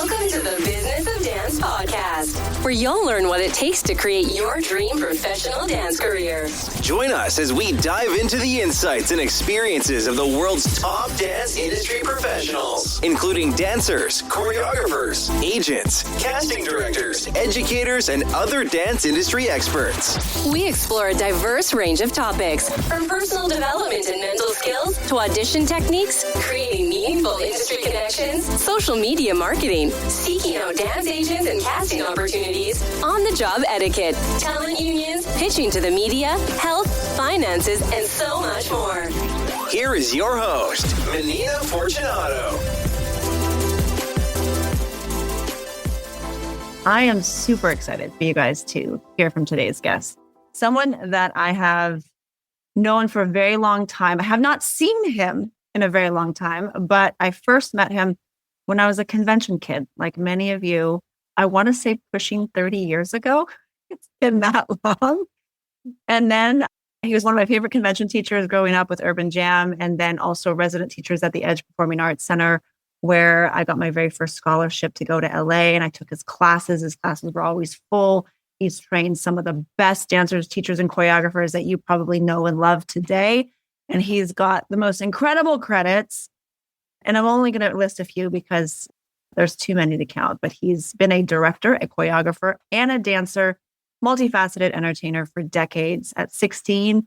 Welcome to the Business of Dance podcast, where you'll learn what it takes to create your dream professional dance career. Join us as we dive into the insights and experiences of the world's top dance industry professionals, including dancers, choreographers, agents, casting directors, educators, and other dance industry experts. We explore a diverse range of topics, from personal development and mental skills to audition techniques, creating meaningful industry connections, social media marketing, seeking out dance agents and casting opportunities, on-the-job etiquette, talent unions, pitching to the media, health, finances, and so much more. Here is your host, Menina Fortunato. I am super excited for you guys to hear from today's guest. Someone that I have known for a very long time. I have not seen him in a very long time, but I first met him when I was a convention kid, like many of you. I want to say pushing 30 years ago. It's been that long. And then he was one of my favorite convention teachers growing up with Urban Jam, and then also resident teachers at the Edge Performing Arts Center, where I got my very first scholarship to go to LA, and I took his classes. His classes were always full. He's trained some of the best dancers, teachers, and choreographers that you probably know and love today. And he's got the most incredible credits. And I'm only going to list a few because there's too many to count. But he's been a director, a choreographer, and a dancer, multifaceted entertainer for decades. At 16,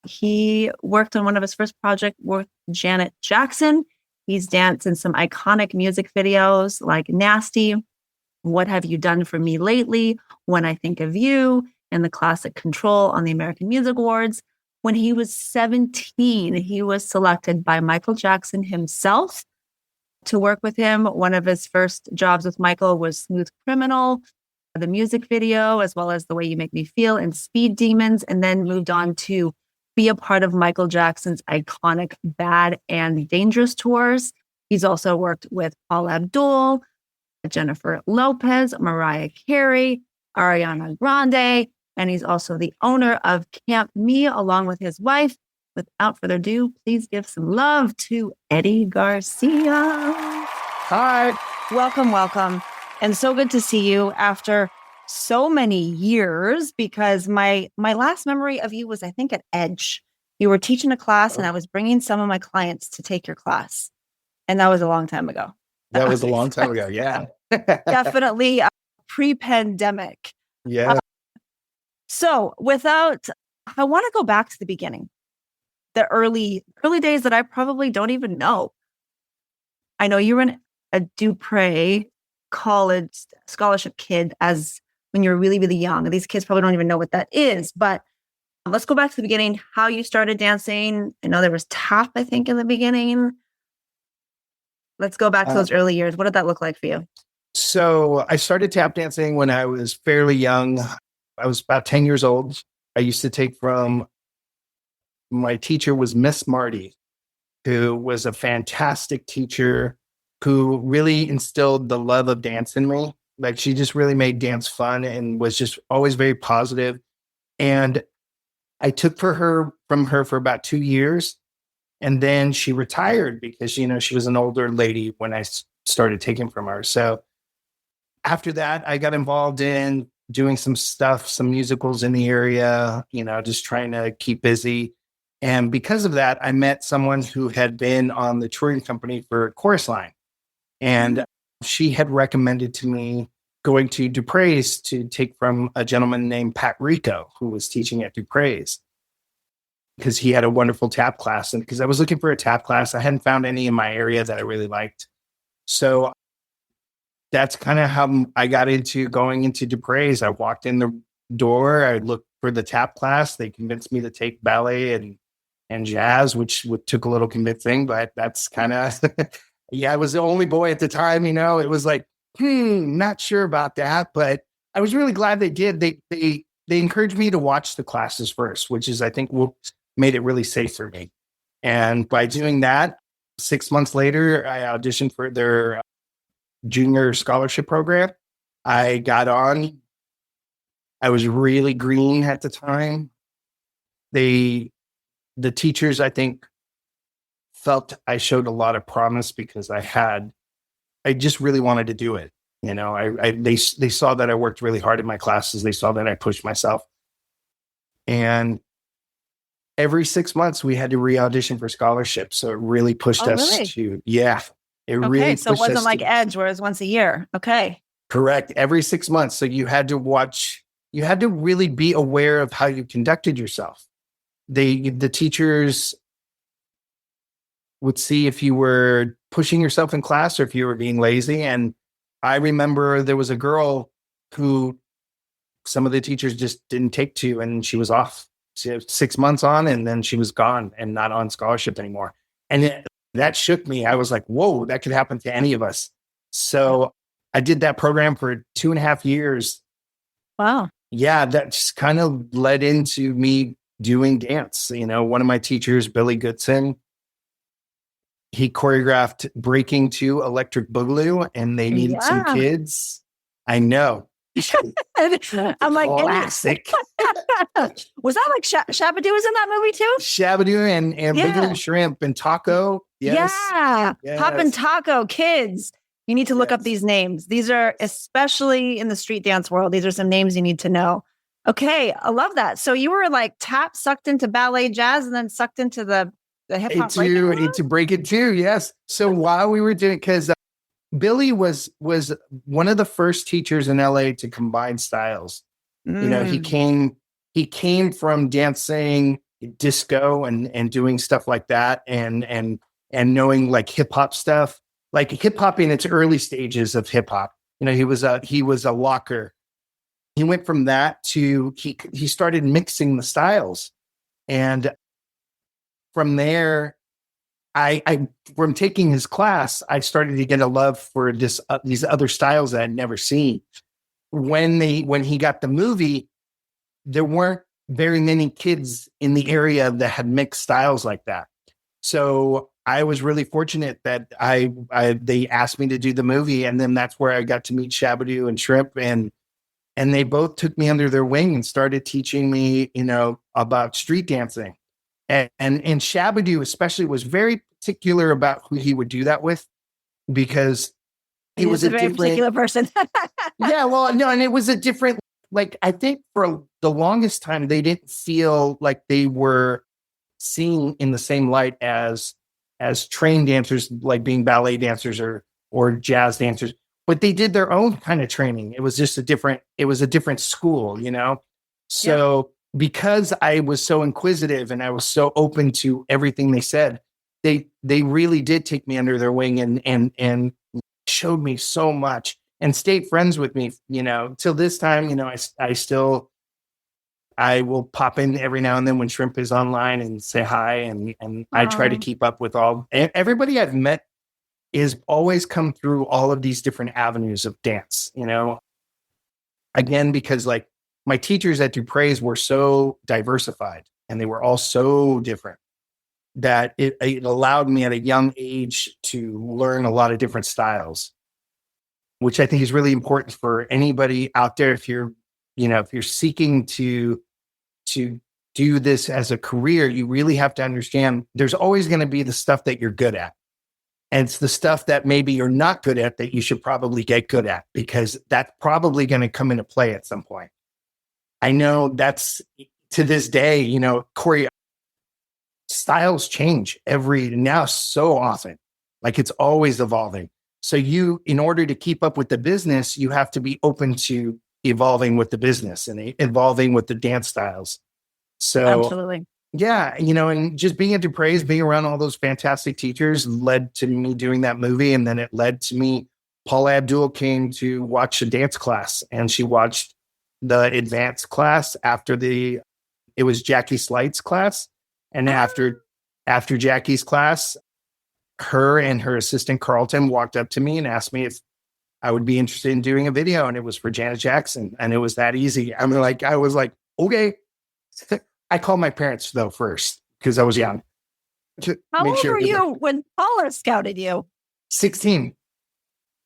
he worked on one of his first projects with Janet Jackson. He's danced in some iconic music videos like Nasty, What Have You Done For Me Lately, When I Think of You, and the classic Control on the American Music Awards. When he was 17, he was selected by Michael Jackson himself to work with him. One of his first jobs with Michael was Smooth Criminal, the music video, as well as The Way You Make Me Feel and Speed Demons, and then moved on to be a part of Michael Jackson's iconic Bad and Dangerous tours. He's also worked with Paula Abdul, Jennifer Lopez, Mariah Carey, Ariana Grande, and he's also the owner of Camp Me along with his wife. Without further ado, please give some love to Eddie Garcia. Hi. Welcome. And so good to see you after so many years, because my last memory of you was, I think, at Edge. You were teaching a class and I was bringing some of my clients to take your class. And that was a long time ago. That was a long time ago. Yeah. Definitely pre-pandemic. Yeah. So I want to go back to the beginning, the early days that I probably don't even know. I know you were a Dupre college scholarship kid as when you were really, really young. These kids probably don't even know what that is, but let's go back to the beginning, how you started dancing. I know there was tap, I think, in the beginning. Let's go back to those early years. What did that look like for you? So I started tap dancing when I was fairly young. I was about 10 years old. I used to take from my teacher was Miss Marty, who was a fantastic teacher who really instilled the love of dance in me. Like, she just really made dance fun and was just always very positive. And I took from her for about 2 years. And then she retired because, she was an older lady when I started taking from her. So after that, I got involved in doing some stuff, some musicals in the area, just trying to keep busy. And because of that, I met someone who had been on the touring company for Chorus Line. And she had recommended to me going to Dupre's to take from a gentleman named Pat Rico, who was teaching at Dupre's, because he had a wonderful tap class. And because I was looking for a tap class, I hadn't found any in my area that I really liked. So that's kind of how I got into going into Dupre's. I walked in the door, I looked for the tap class. They convinced me to take ballet and jazz, which took a little convincing, but that's kind of, yeah, I was the only boy at the time, it was like, not sure about that, but I was really glad they did. They encouraged me to watch the classes first, which is, I think, what made it really safe for me. And by doing that, 6 months later, I auditioned for their junior scholarship program. I got on. I was really green at the time. The teachers, I think, felt I showed a lot of promise because I had I just really wanted to do it. You know, they saw that I worked really hard in my classes. They saw that I pushed myself. And every 6 months we had to re-audition for scholarships. So it really pushed us to, it really pushed so it wasn't us like to, Edge where it was once a year. Okay. correct. Every 6 months. So you had to really be aware of how you conducted yourself. The teachers would see if you were pushing yourself in class or if you were being lazy. And I remember there was a girl who some of the teachers just didn't take to, and she was off. She had 6 months on, and then she was gone and not on scholarship anymore. And that shook me. I was like, whoa, that could happen to any of us. So I did that program for 2.5 years. Wow. Yeah, that just kind of led into me doing dance. You know, one of my teachers, Billy Goodson, he choreographed Breaking 2 Electric Boogaloo, and they needed some kids. I know. I'm like, classic. Was that like Shabadoo was in that movie too? Shabadoo and Boogaloo Shrimp and Taco. Yes. Yeah. Yes. Pop and Taco, kids. You need to look up these names. These are, especially in the street dance world, these are some names you need to know. Okay. I love that. So you were like sucked into ballet jazz and then sucked into the hip hop. Into break it too. Yes. So while we were doing, because Billy was one of the first teachers in LA to combine styles. You know, he came from dancing disco and doing stuff like that and knowing like hip hop stuff, like hip hop in its early stages of hip hop. You know, he was a locker. He went from that to he started mixing the styles, and from there, I from taking his class, I started to get a love for these other styles that I'd never seen. When he got the movie, there weren't very many kids in the area that had mixed styles like that. So I was really fortunate that they asked me to do the movie, and then that's where I got to meet Shabadoo and Shrimp, and they both took me under their wing and started teaching me, you know, about street dancing. And Shabadoo especially was very particular about who he would do that with, because he was a very particular person. Yeah, well, no, and it was a different, like, I think for the longest time, they didn't feel like they were seen in the same light as trained dancers, like being ballet dancers or jazz dancers, but they did their own kind of training. It was just a different school, you know? So because I was so inquisitive and I was so open to everything they said, they really did take me under their wing and showed me so much and stayed friends with me, you know, till this time. You know, I will pop in every now and then when Shrimp is online and say hi, and I try to keep up with everybody I've met is always come through all of these different avenues of dance, you know, again, because like my teachers at Dupre's were so diversified and they were all so different that it allowed me at a young age to learn a lot of different styles, which I think is really important for anybody out there. If you're seeking to do this as a career, you really have to understand there's always going to be the stuff that you're good at. And it's the stuff that maybe you're not good at that you should probably get good at, because that's probably going to come into play at some point. I know that's, to this day, you know, styles change now so often, like it's always evolving. So in order to keep up with the business, you have to be open to evolving with the business and evolving with the dance styles. So absolutely. Yeah, you know, and just being at Dupre's, being around all those fantastic teachers led to me doing that movie. And then it led to me, Paula Abdul came to watch a dance class, and she watched the advanced class after it was Jackie Slight's class. And after Jackie's class, her and her assistant Carlton walked up to me and asked me if I would be interested in doing a video. And it was for Janet Jackson. And it was that easy. I was like, okay. I called my parents though first, because I was young. How old were you when Paula scouted you? 16.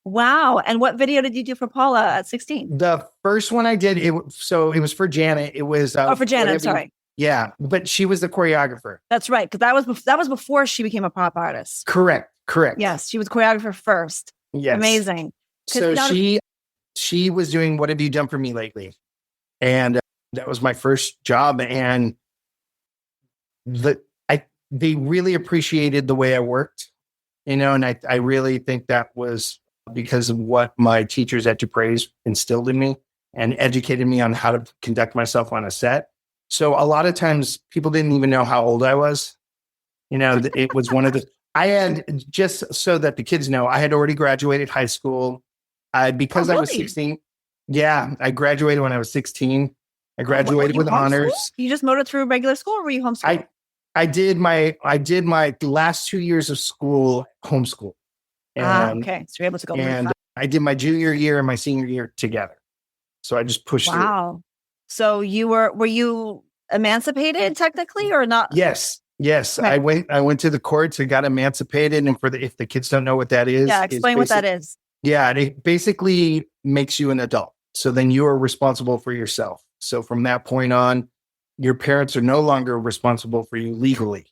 Wow. And what video did you do for Paula at 16? The first one I did, it was for Janet. It was for Janet. I'm sorry. Yeah, but she was the choreographer. That's right, because that was before she became a pop artist. Correct. Yes, she was choreographer first. Yes. Amazing. So she was doing What Have You Done For Me Lately? And that was my first job. And they really appreciated the way I worked, and I really think that was because of what my teachers at Dupre instilled in me and educated me on how to conduct myself on a set. So a lot of times people didn't even know how old I was. It was one of the, I had, just so that the kids know, I had already graduated high school. Because I was 16. Yeah, I graduated when I was 16. I graduated with honors. You just motored through regular school, or were you homeschooled? I did my last 2 years of school homeschool. Okay. So you're able to go. And I did my junior year and my senior year together. So I just pushed through. Wow. So were you emancipated technically or not? Yes. Okay. I went to the courts and got emancipated. And if the kids don't know what that is. Yeah, explain what that is. Yeah, it basically makes you an adult. So then you are responsible for yourself. So from that point on, your parents are no longer responsible for you legally.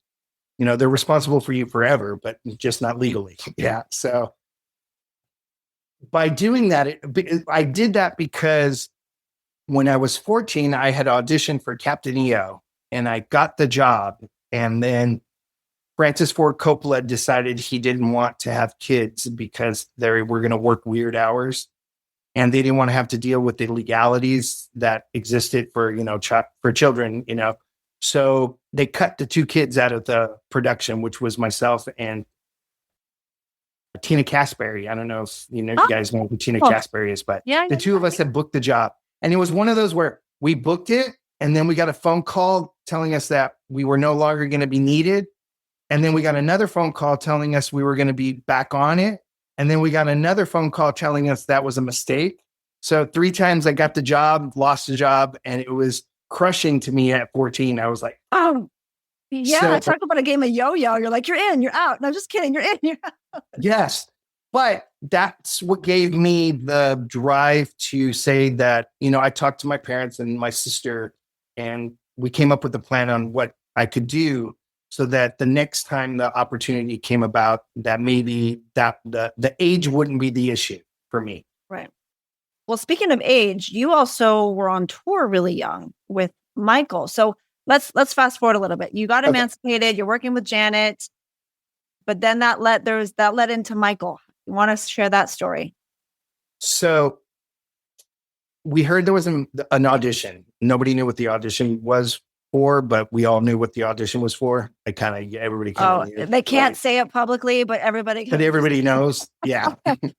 They're responsible for you forever, but just not legally. Yeah. So by doing that, I did that because when I was 14, I had auditioned for Captain EO and I got the job. And then Francis Ford Coppola decided he didn't want to have kids because they were going to work weird hours. And they didn't want to have to deal with the legalities that existed for, for children, So they cut the 2 kids out of the production, which was myself and Tina Casperry. I don't know if you guys know who Tina Casperry is, but the 2 of us had booked the job. And it was one of those where we booked it and then we got a phone call telling us that we were no longer going to be needed. And then we got another phone call telling us we were going to be back on it. And then we got another phone call telling us that was a mistake. So 3 times I got the job, lost the job, and it was crushing to me at 14. I was like, oh, yeah, talk about a game of yo-yo. You're like, you're in, you're out. No, just kidding. You're in, you're out. Yes. But that's what gave me the drive to say that, I talked to my parents and my sister, and we came up with a plan on what I could do so that the next time the opportunity came about, that maybe the age wouldn't be the issue for me. Right. Well, speaking of age, you also were on tour really young with Michael. So let's fast forward a little bit. You got emancipated, you're working with Janet, but then that led into Michael. You want to share that story? So we heard there was an audition. Nobody knew what the audition was for, but we all knew what the audition was for. Everybody knew. They can't say it publicly, but everybody knows. Yeah.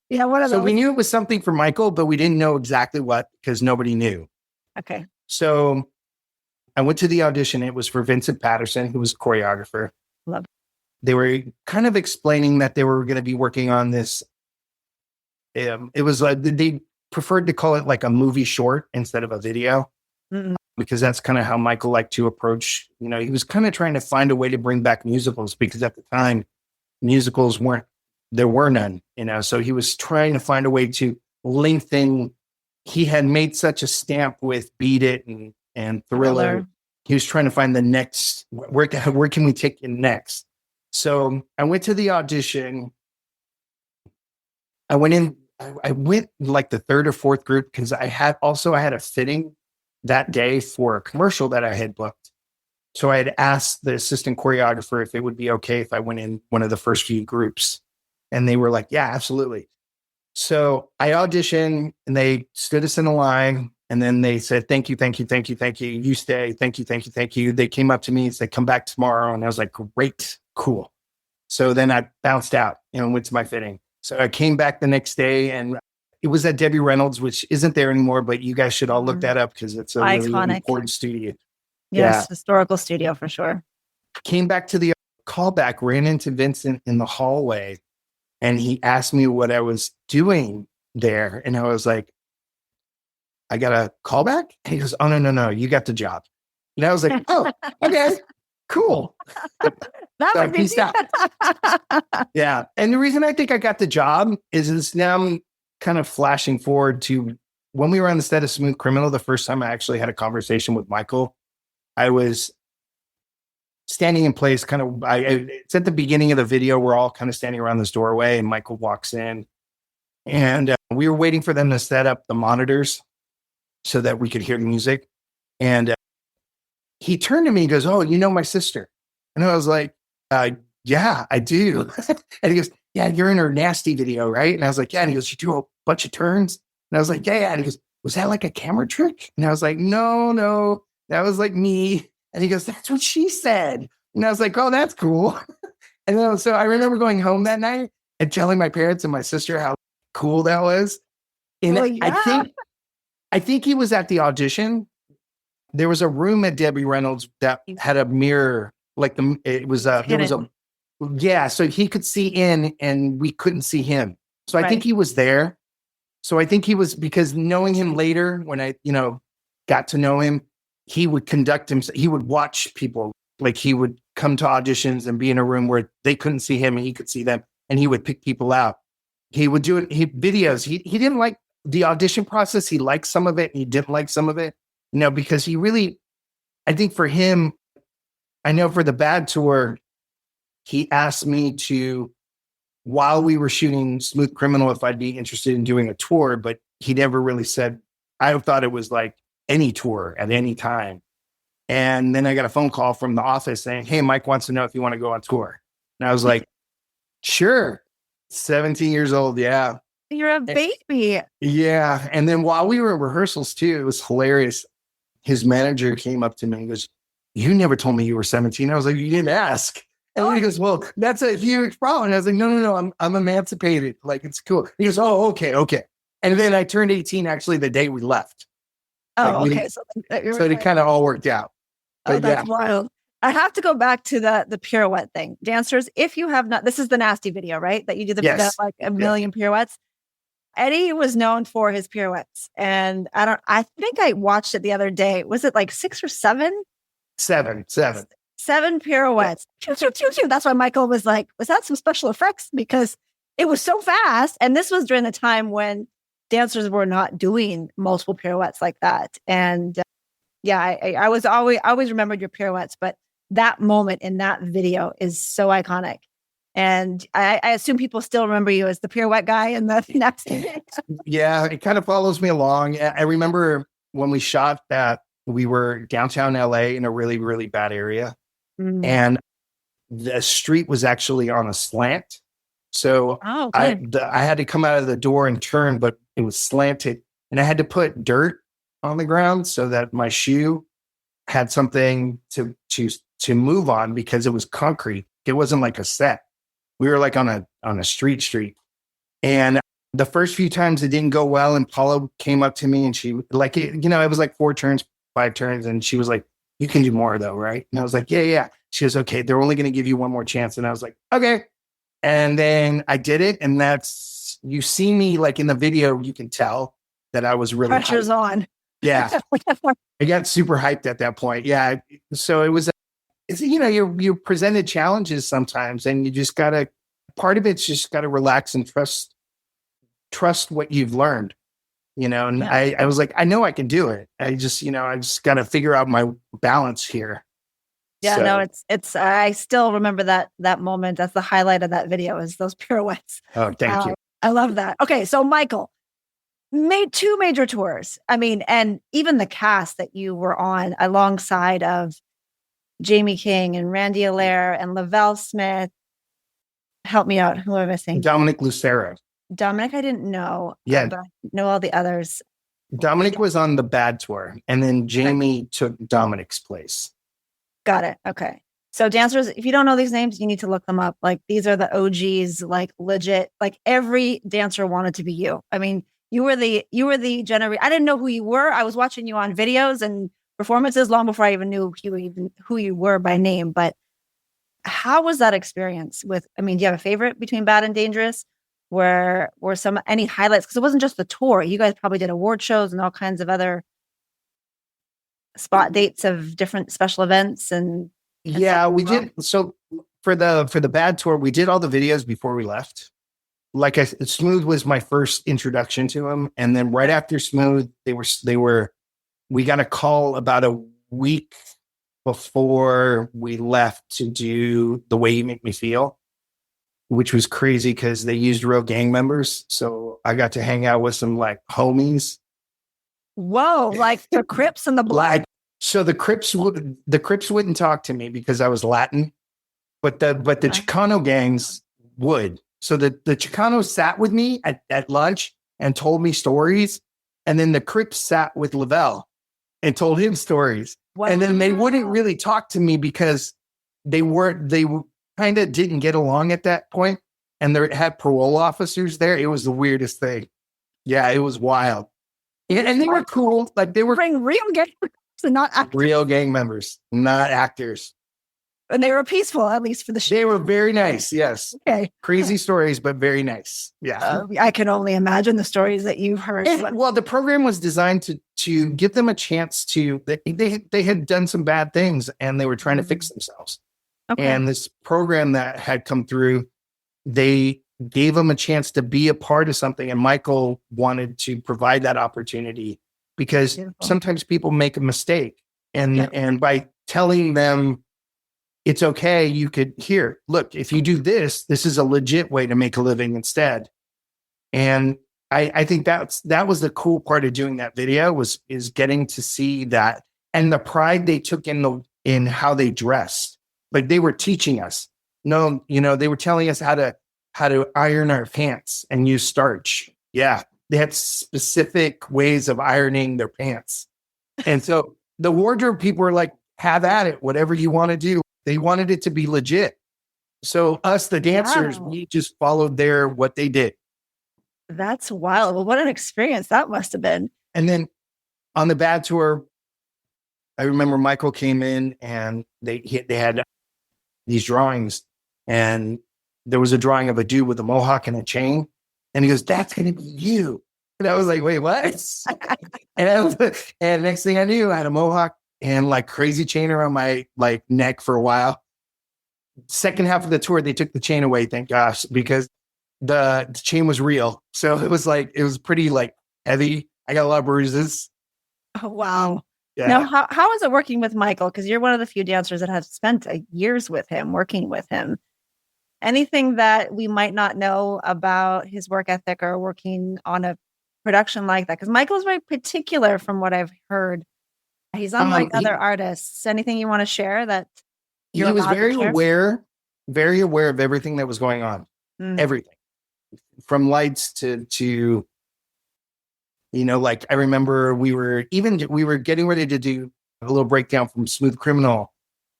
Yeah. What are so we knew it was something for Michael, but we didn't know exactly what because nobody knew. Okay. So I went to the audition. It was for Vincent Patterson, who was a choreographer. Love it. They were kind of explaining that they were going to be working on this. It was like they preferred to call it like a movie short instead of a video. Mm-mm. Because that's kind of how Michael liked to approach, he was kind of trying to find a way to bring back musicals because at the time musicals there were none, so he was trying to find a way to lengthen. He had made such a stamp with Beat It and Thriller. He was trying to find the next, where can we take it next? So I went to the audition. I went like the 3rd or 4th group because I had a fitting that day for a commercial that I had booked. So I had asked the assistant choreographer if it would be okay if I went in one of the first few groups. And they were like, yeah, absolutely. So I auditioned and they stood us in a line. And then they said, thank you. You stay. Thank you. They came up to me and said, come back tomorrow. And I was like, great, cool. So then I bounced out and went to my fitting. So I came back the next day and it was at Debbie Reynolds, which isn't there anymore, but you guys should all look that up because it's a really important studio. Yes, historical studio for sure. Came back to the callback, ran into Vincent in the hallway, and he asked me what I was doing there. And I was like, I got a callback? And he goes, oh, no, you got the job. And I was like, oh, okay, cool. That would be peace out. Yeah. And the reason I think I got the job is now I'm kind of flashing forward to when we were on the set of Smooth Criminal, the first time I actually had a conversation with Michael. I was standing in place, it's at the beginning of the video. We're all kind of standing around this doorway and Michael walks in And we were waiting for them to set up the monitors so that we could hear the music. And he turned to me and goes, "Oh, you know my sister?" And I was like, "Yeah, I do." And he goes, "Yeah, you're in her nasty video, right?" And I was like, "Yeah." And he goes, "You do a bunch of turns?" And I was like, "Yeah, yeah." And he goes, "Was that like a camera trick?" And I was like, No, that was like me." And he goes, "That's what she said." And I was like, "Oh, that's cool." And then, so I remember going home that night and telling my parents and my sister how cool that was. And Well, yeah. I think he was at the audition. There was a room at Debbie Reynolds that had a mirror, like it was there was a, yeah, so he could see in and we couldn't see him. So I think he was there. So I think he was, because knowing him later, when I, got to know him, he would conduct himself. He would watch people, like he would come to auditions and be in a room where they couldn't see him and he could see them, and he would pick people out. He would do it. Videos. He didn't like the audition process. He liked some of it. And he didn't like some of it. Because he really, I think for him, I know for the Bad Tour, he asked me to, while we were shooting Smooth Criminal, if I'd be interested in doing a tour, but he never really said. I thought it was like any tour at any time. And then I got a phone call from the office saying, "Hey, Mike wants to know if you want to go on tour." And I was like, "Sure." 17 years old. Yeah. You're a baby. Yeah. And then while we were in rehearsals too, it was hilarious. His manager came up to me and goes, "You never told me you were 17. I was like, "You didn't ask." And he goes, "Well, that's a huge problem." And I was like, No, I'm emancipated. Like, it's cool. He goes, "Oh, okay." And then I turned 18 actually the day we left. Oh, okay. So it kind of all worked out. But that's wild. I have to go back to the pirouette thing. Dancers, if you have not, this is the nasty video, right? That you do the like a million pirouettes. Eddie was known for his pirouettes. And I think I watched it the other day. Was it like 6 or 7? 7 pirouettes. That's why Michael was like, "Was that some special effects?" Because it was so fast. And this was during the time when dancers were not doing multiple pirouettes like that. And I always remembered your pirouettes, but that moment in that video is so iconic. And I assume people still remember you as the pirouette guy in the next. Yeah, it kind of follows me along. I remember when we shot that, we were downtown LA in a really, really bad area. Mm. And the street was actually on a slant. So I had to come out of the door and turn, but it was slanted. And I had to put dirt on the ground so that my shoe had something to move on, because it was concrete. It wasn't like a set. We were like on a street. And the first few times it didn't go well. And Paula came up to me and she like, it was like 4 turns, 5 turns. And she was like, "You can do more though, right?" And I was like, yeah. She goes, "Okay, they're only going to give you one more chance." And I was like, "Okay." And then I did it. And you see me like in the video, you can tell that I was really pressure's hyped. On. Yeah. I got super hyped at that point. Yeah. So it was, you're presented challenges sometimes, and you just gotta, part of it's just gotta relax and trust what you've learned, and yeah. I was like, I know I can do it. I just got to figure out my balance here. Yeah, so. No, it's, I still remember that moment. That's the highlight of that video, is those pirouettes. Oh, thank you. I love that. Okay. So Michael made 2 major tours. I mean, and even the cast that you were on alongside of Jamie King and Randy Allaire and Lavelle Smith. Help me out. Who am I missing? Dominic Lucero. Dominic, I didn't know. Yeah. But I know all the others. Dominic was on the Bad Tour, and then Jamie took Dominic's place. Got it. Okay. So dancers, if you don't know these names, you need to look them up. Like, these are the OGs, like legit, like every dancer wanted to be you. I mean, you were the generation. I didn't know who you were. I was watching you on videos and performances long before I even knew who you were by name. But how was that experience do you have a favorite between Bad and Dangerous? Were any highlights? Because it wasn't just the tour. You guys probably did award shows and all kinds of other spot dates of different special events. And yeah, we did. So for the Bad Tour, we did all the videos before we left. Like Smooth was my first introduction to him. And then right after Smooth, we got a call about a week before we left to do The Way You Make Me Feel. which was crazy because they used real gang members. So I got to hang out with some like homies. Whoa, like the Crips and the Bloods. So the Crips wouldn't talk to me because I was Latin, but the Chicano gangs would. So the Chicanos sat with me at lunch and told me stories. And then the Crips sat with Lavelle and told him stories. Wow. And then they wouldn't really talk to me because they kind of didn't get along at that point. And they had parole officers there. It was the weirdest thing. Yeah, it was wild. And they were cool. Like they were bring real gang members and not actors. Real gang members, not actors. And they were peaceful, at least for the show. They were very nice. Yes. Okay. Crazy stories, but very nice. Yeah. I can only imagine the stories that you've heard. Well, the program was designed to give them a chance to. They had done some bad things, and they were trying to fix themselves. Okay. And this program that had come through, they gave them a chance to be a part of something. And Michael wanted to provide that opportunity because sometimes people make a mistake. And by telling them it's okay, you could look, if you do this is a legit way to make a living instead. And I think that was the cool part of doing that video is getting to see that and the pride they took in how they dressed. Like they were teaching us. No, they were telling us how to iron our pants and use starch. Yeah. They had specific ways of ironing their pants. And so the wardrobe people were like, have at it, whatever you want to do. They wanted it to be legit. So us, the dancers, we just followed what they did. That's wild. Well, what an experience that must have been. And then on the bad tour, I remember Michael came in and they had these drawings, and there was a drawing of a dude with a mohawk and a chain. And he goes, that's going to be you. And I was like, wait, what? and next thing I knew, I had a mohawk and like crazy chain around my like neck for a while. Second half of the tour, they took the chain away, thank gosh, because the chain was real. So it was pretty like heavy. I got a lot of bruises. Oh, wow. Yeah. Now, how is it working with Michael? Because you're one of the few dancers that have spent years with him, working with him. Anything that we might not know about his work ethic or working on a production like that? Because Michael's very particular from what I've heard. He's unlike other artists. Anything you want to share that he was very aware of everything that was going on. Everything. From lights to like I remember we were getting ready to do a little breakdown from Smooth Criminal.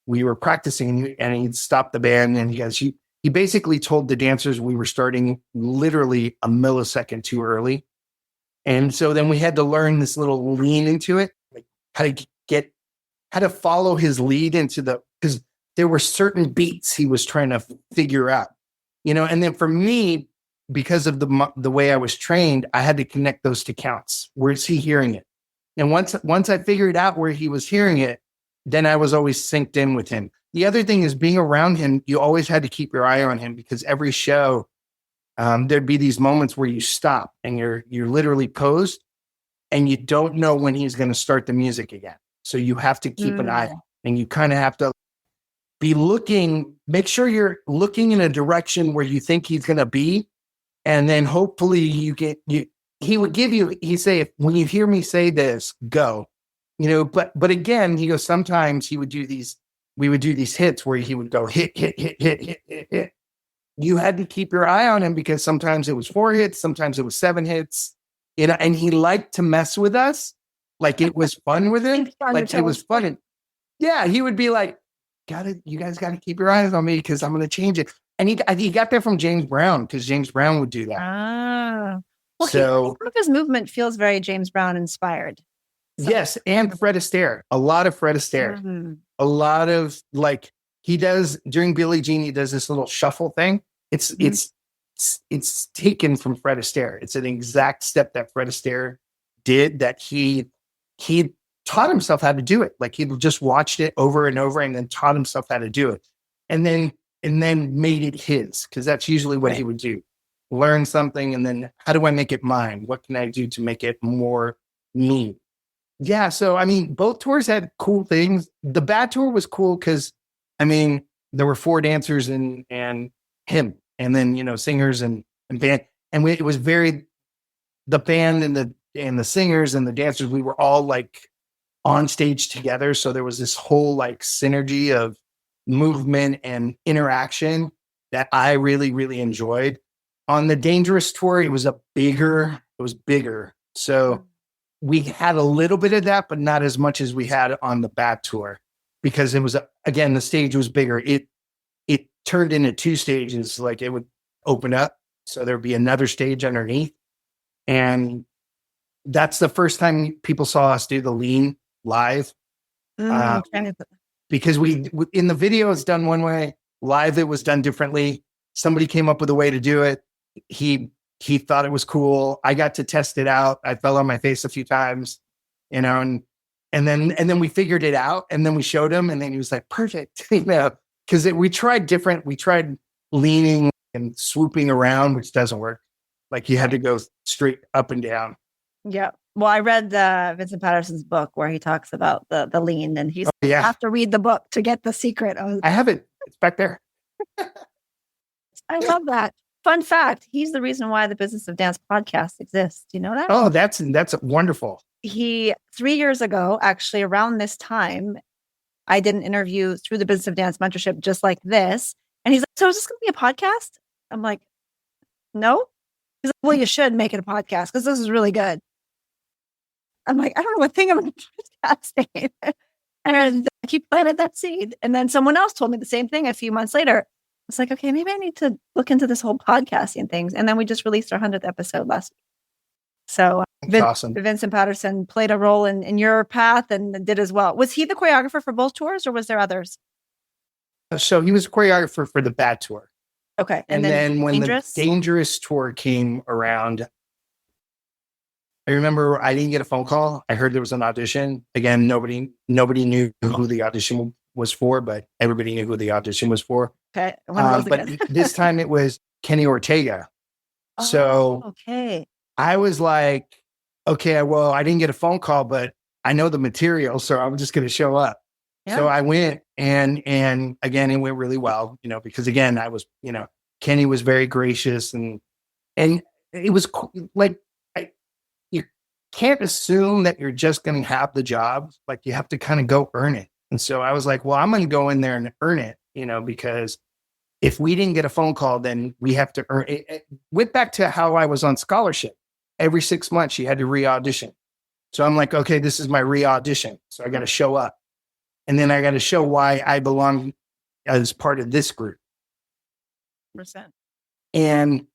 We were practicing and he stopped the band and he basically told the dancers we were starting literally a millisecond too early. And so then we had to learn this little lean into it, like how to follow his lead because there were certain beats he was trying to figure out, and then for me, because of the way I was trained, I had to connect those two counts. Where is he hearing it? And once I figured out where he was hearing it, then I was always synced in with him. The other thing is being around him, you always had to keep your eye on him because every show, there'd be these moments where you stop and you're literally posed and you don't know when he's going to start the music again. So you have to keep an eye and you kind of have to be make sure you're looking in a direction where you think he's going to be. And then hopefully he would give you, when you hear me say this, go, but again, he goes, sometimes we would do these hits where he would go hit, hit, hit, hit, hit, hit, hit. You had to keep your eye on him because sometimes it was 4 hits, sometimes it was 7 hits, and he liked to mess with us. Like it was fun with him. Like it was fun. And yeah, he would be like, you guys got to keep your eyes on me because I'm going to change it. And he got that from James Brown because James Brown would do that. Well, some of his movement feels very James Brown inspired. So. Yes, and Fred Astaire. A lot of Fred Astaire. Mm-hmm. A lot of like he does during Billie Jean. He does this little shuffle thing. It's taken from Fred Astaire. It's an exact step that Fred Astaire did that he taught himself how to do it. Like he just watched it over and over and then taught himself how to do it. And then made it his, because that's usually what he would do. Learn something and then how do I make it mine? What can I do to make it more me? Yeah. So, I mean, both tours had cool things. The bad tour was cool because, I mean, there were 4 dancers and him. and then, you know, singers and band. And it was the band and the singers and the dancers, we were all like on stage together. So there was this whole like synergy of movement and interaction that I really, really enjoyed. On the Dangerous tour, it was bigger. So we had a little bit of that, but not as much as we had on the Bad tour, because it was, again, the stage was bigger. It turned into 2 stages. Like it would open up, so there'd be another stage underneath. And that's the first time people saw us do the lean live. Because we in the video it's done one way, live it was done differently. Somebody came up with a way to do it. He thought it was cool. I got to test it out. I fell on my face a few times, you know, and then we figured it out, and then we showed him, and then he was like, perfect, you know, because we tried leaning and swooping around, which doesn't work. Like you had to go straight up and down. Yeah. Well, I read Vincent Patterson's book where he talks about the lean, and he's you have to read the book to get the secret. I have it. It's back there. I love that. Fun fact, he's the reason why the Business of Dance podcast exists. Do you know that? Oh, that's wonderful. 3 years ago, actually around this time, I did an interview through the Business of Dance mentorship just like this. And he's like, so is this going to be a podcast? I'm like, no. He's like, well, you should make it a podcast because this is really good. I'm like, I don't know what thing I'm podcasting. And I keep planting that seed. And then someone else told me the same thing a few months later. It's like, okay, maybe I need to look into this whole podcasting things. And then we just released our 100th episode last week. So awesome. Vincent Patterson played a role in your path and did as well. Was he the choreographer for both tours, or was there others? So he was a choreographer for the Bad tour. Okay. And then when the Dangerous tour came around, I remember I didn't get a phone call. I heard there was an audition. Again, nobody knew who the audition was for, but everybody knew who the audition was for. Okay. But this time it was Kenny Ortega. So okay. I was like, okay, well, I didn't get a phone call, but I know the material, so I'm just going to show up. Yeah. So I went, and again, it went really well, you know, because again, I was, you know, Kenny was very gracious, and it was like, you can't assume that you're just going to have the job. Like you have to kind of go earn it. And so I was like, well, I'm going to go in there and earn it, you know, because if we didn't get a phone call, then we have to earn it. It went back to how I was on scholarship. Every 6 months, you had to re-audition. So I'm like, okay, this is my re-audition. So I got to show up. And then I got to show why I belong as part of this group. %. And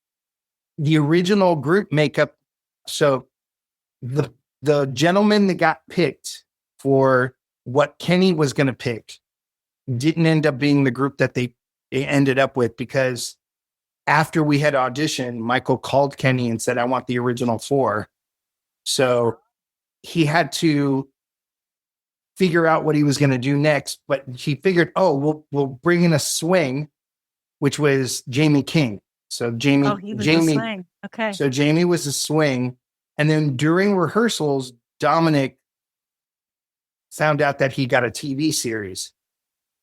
the original group makeup. So the gentleman that got picked for what Kenny was going to pick didn't end up being the group that they ended up with, because after we had auditioned, Michael called Kenny and said, I want the original 4. So he had to figure out what he was going to do next, but he figured, we'll bring in a swing, which was Jamie King. So Jamie, okay. So Jamie was a swing. And then during rehearsals, Dominic found out that he got a TV series,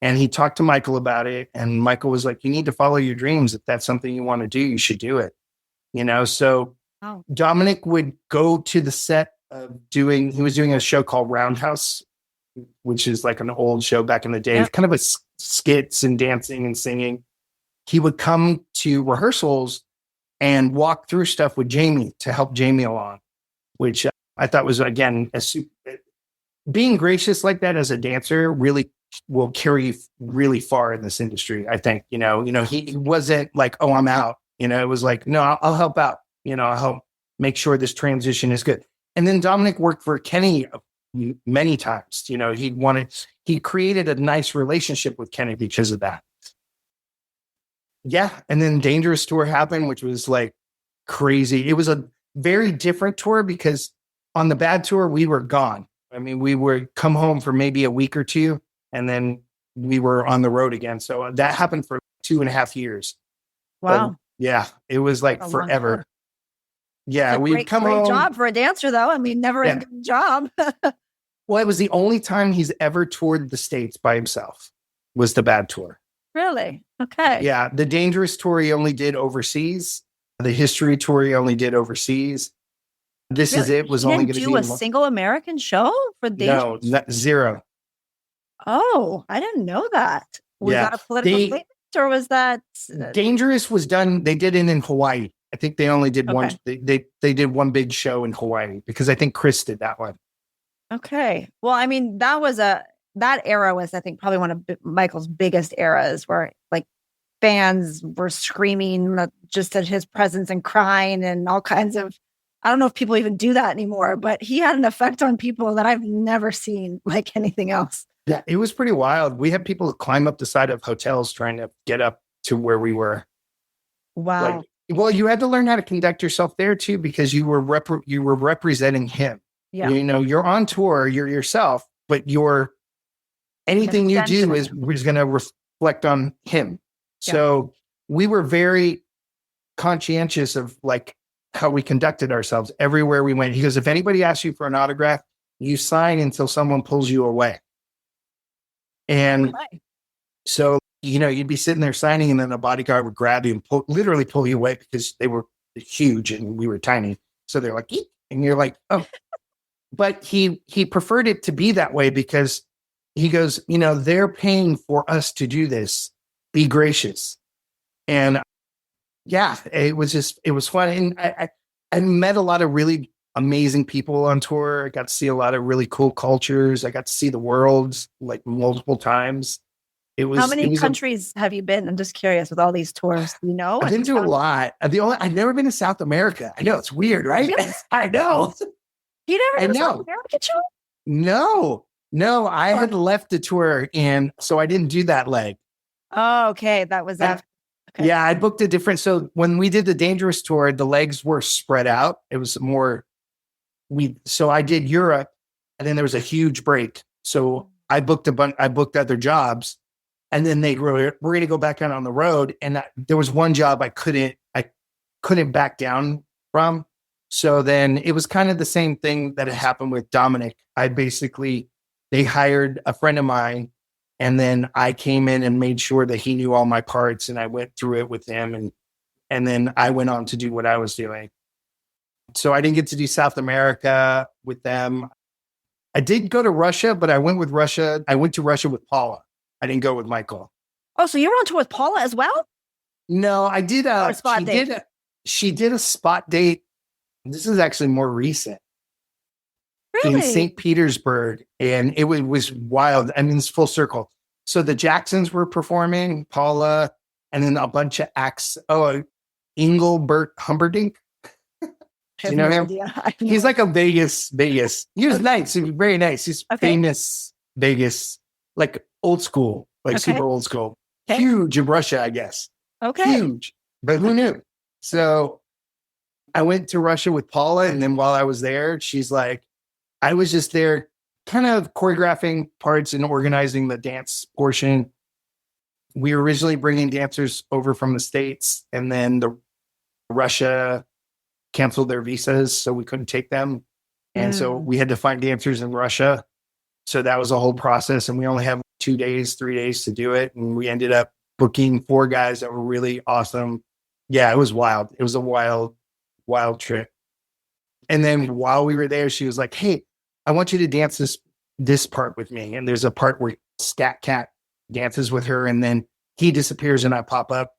and he talked to Michael about it. And Michael was like, you need to follow your dreams. If that's something you want to do, you should do it. You know, so Dominic would go to the set of he was doing a show called Roundhouse, which is like an old show back in the day, kind of a skits and dancing and singing. He would come to rehearsals and walk through stuff with Jamie to help Jamie along, which I thought was, again, being gracious like that as a dancer really will carry really far in this industry. I think, you know, he wasn't like, oh, I'm out. You know, it was like, no, I'll help out. You know, I'll help make sure this transition is good. And then Dominic worked for Kenny many times. You know, he created a nice relationship with Kenny because of that. Yeah. And then Dangerous tour happened, which was like crazy. It was a very different tour because on the Bad tour, we were gone. I mean, we would come home for maybe a week or two, and then we were on the road again. So that happened for 2.5 years. Wow. Yeah. It was like forever. Yeah. Great job for a dancer, though. I mean, never a good job. Well, it was the only time he's ever toured the States by himself, was the Bad tour. Really? Okay. Yeah. The Dangerous tour he only did overseas. The History tour he only did overseas. This Is Really? It was He only didn't going to do be a single American show for Danger? no, zero. Oh, I didn't know that. Was Yeah. that a political statement or was that Dangerous was done. They did it in Hawaii. I think they only did one. Okay. They did one big show in Hawaii because I think Chris did that one. Okay. Well, I mean, that era was, I think, probably one of Michael's biggest eras where like fans were screaming just at his presence and crying and all kinds of, I don't know if people even do that anymore, but he had an effect on people that I've never seen like anything else. Yeah, it was pretty wild. We had people climb up the side of hotels trying to get up to where we were. Wow. Well, you had to learn how to conduct yourself there too, because you were representing him. Yeah. You know, you're on tour, you're yourself, but anything you do is going to reflect on him. So we were very conscientious of like how we conducted ourselves everywhere we went. He goes, if anybody asks you for an autograph, you sign until someone pulls you away. And so, you know, you'd be sitting there signing and then a bodyguard would grab you and literally pull you away because they were huge and we were tiny. So they're like, eek, and you're like, oh, but he preferred it to be that way because he goes, you know, they're paying for us to do this. Be gracious. And yeah, it was fun. And I met a lot of really amazing people on tour. I got to see a lot of really cool cultures. I got to see the world like multiple times. How many countries have you been? I'm just curious with all these tours. You know, I've been to a lot. I've never been to South America. I know it's weird, right? I know. You never been to South America tour? No. I had left the tour, and so I didn't do that leg. Oh, okay. That was after. Okay. Yeah, I booked a different. So when we did the Dangerous tour, the legs were spread out. It was more. So I did Europe, and then there was a huge break. So I booked I booked other jobs. And then we're going to go back out on the road. And there was one job I couldn't back down from. So then it was kind of the same thing that had happened with Dominic. They hired a friend of mine and then I came in and made sure that he knew all my parts and I went through it with him. And then I went on to do what I was doing. So I didn't get to do South America with them. I did go to Russia, but I went to Russia with Paula. I didn't go with Michael. Oh, so you were on tour with Paula as well? No, I did a spot date. She did a spot date. This is actually more recent. Really? In St. Petersburg. And it was wild. I mean, it's full circle. So the Jacksons were performing, Paula, and then a bunch of acts. Oh, Engelbert Humperdinck. Do you know him? He's like a Vegas. He was nice. He was very nice. He's famous Vegas, like old school, like super old school. Okay. Huge in Russia, I guess. Okay. Huge. But who knew? So I went to Russia with Paula. And then while I was there, she's like, I was just there kind of choreographing parts and organizing the dance portion. We were originally bringing dancers over from the States. And then Russia canceled their visas, so we couldn't take them. And so we had to find dancers in Russia. So that was a whole process. And we only have 3 days to do it. And we ended up booking 4 guys that were really awesome. Yeah, it was wild. It was a wild, wild trip. And then while we were there, she was like, hey, I want you to dance this part with me. And there's a part where Scat Cat dances with her and then he disappears and I pop up.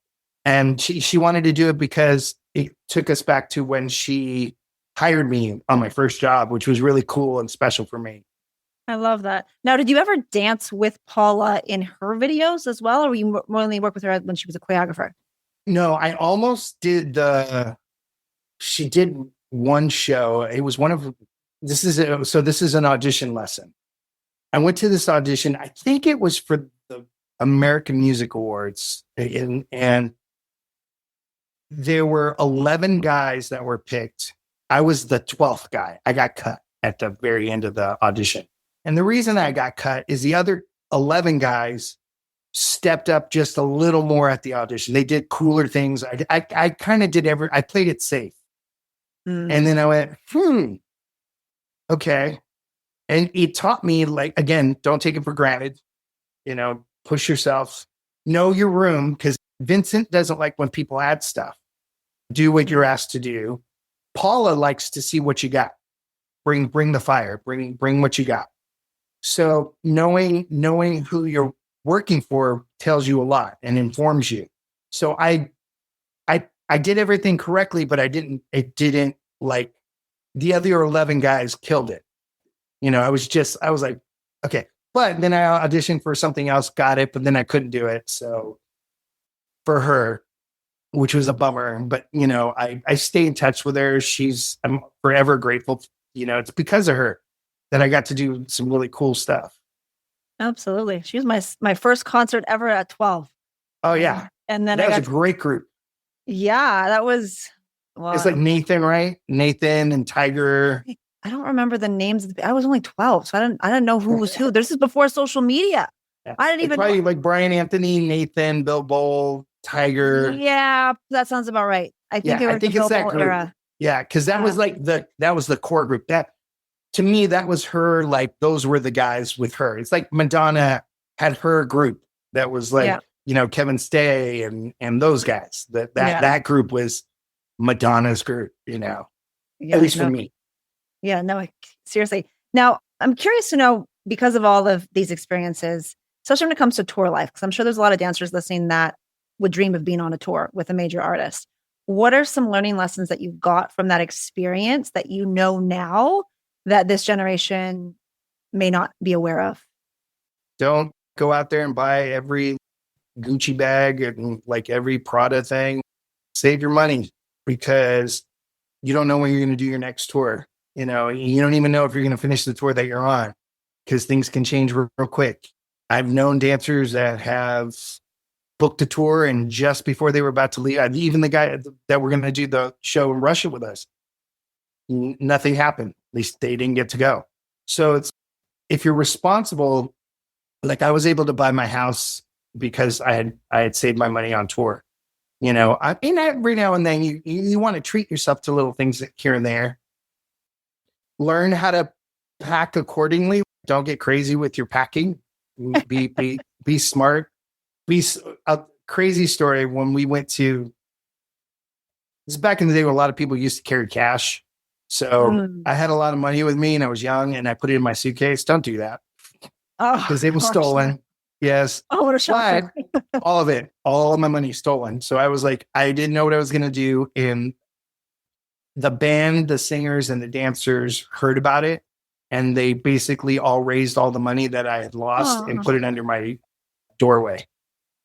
And she wanted to do it because it took us back to when she hired me on my first job, which was really cool and special for me. I love that. Now, did you ever dance with Paula in her videos as well? Or were you only work with her when she was a choreographer? No, I almost did she did one show. It was this is an audition lesson. I went to this audition. I think it was for the American Music Awards. And there were 11 guys that were picked. I was the 12th guy. I got cut at the very end of the audition. And the reason I got cut is the other 11 guys stepped up just a little more at the audition. They did cooler things. I kind of did I played it safe. And then I went, okay. And it taught me, like, again, don't take it for granted, push yourself. know your room, because Vincent doesn't like when people add stuff. Do what you're asked to do. Paula likes to see what you got. Bring the fire. Bring what you got. So knowing who you're working for tells you a lot and informs you. So I did everything correctly, but it didn't like the other 11 guys killed it. I was like, okay. But then I auditioned for something else, got it, but then I couldn't do it. So for her, which was a bummer, but I stay in touch with her. I'm forever grateful. It's because of her that I got to do some really cool stuff. Absolutely. She was my first concert ever at 12. Oh yeah. And then that was a great group. Yeah, that was. Well, it's like Nathan, right? Nathan and Tiger. I don't remember the names. I was only 12, so I didn't know who was who. This is before social media. Yeah. I didn't even probably know. Like Brian Anthony, Nathan, Bill Bowl, Tiger. Yeah, that sounds about right. I think it's that group. Era. Yeah, because that was like that was the core group. That to me, that was her. Like those were the guys with her. It's like Madonna had her group that was like Kevin Stay and those guys. That group was Madonna's group. At least for me. Yeah, no, seriously. Now, I'm curious to know, because of all of these experiences, especially when it comes to tour life, because I'm sure there's a lot of dancers listening that would dream of being on a tour with a major artist. What are some learning lessons that you got from that experience that you know now that this generation may not be aware of? Don't go out there and buy every Gucci bag and like every Prada thing. Save your money, because you don't know when you're going to do your next tour. You don't even know if you're going to finish the tour that you're on, because things can change real quick. I've known dancers that have booked a tour, and just before they were about to leave, even the guy that were going to do the show in Russia with us, nothing happened. At least they didn't get to go. So if you're responsible, like I was able to buy my house because I had saved my money on tour. Every now and then you want to treat yourself to little things here and there. Learn how to pack accordingly. Don't get crazy with your packing. Be smart. A crazy story when we went to. This is back in the day when a lot of people used to carry cash. So I had a lot of money with me, and I was young, and I put it in my suitcase. Don't do that, because it was stolen. Yes. Oh, what a shocker. All of it, all of my money stolen. So I was like, I didn't know what I was going to do, and the band, the singers, and the dancers heard about it, and they basically all raised all the money that I had lost and put it under my doorway.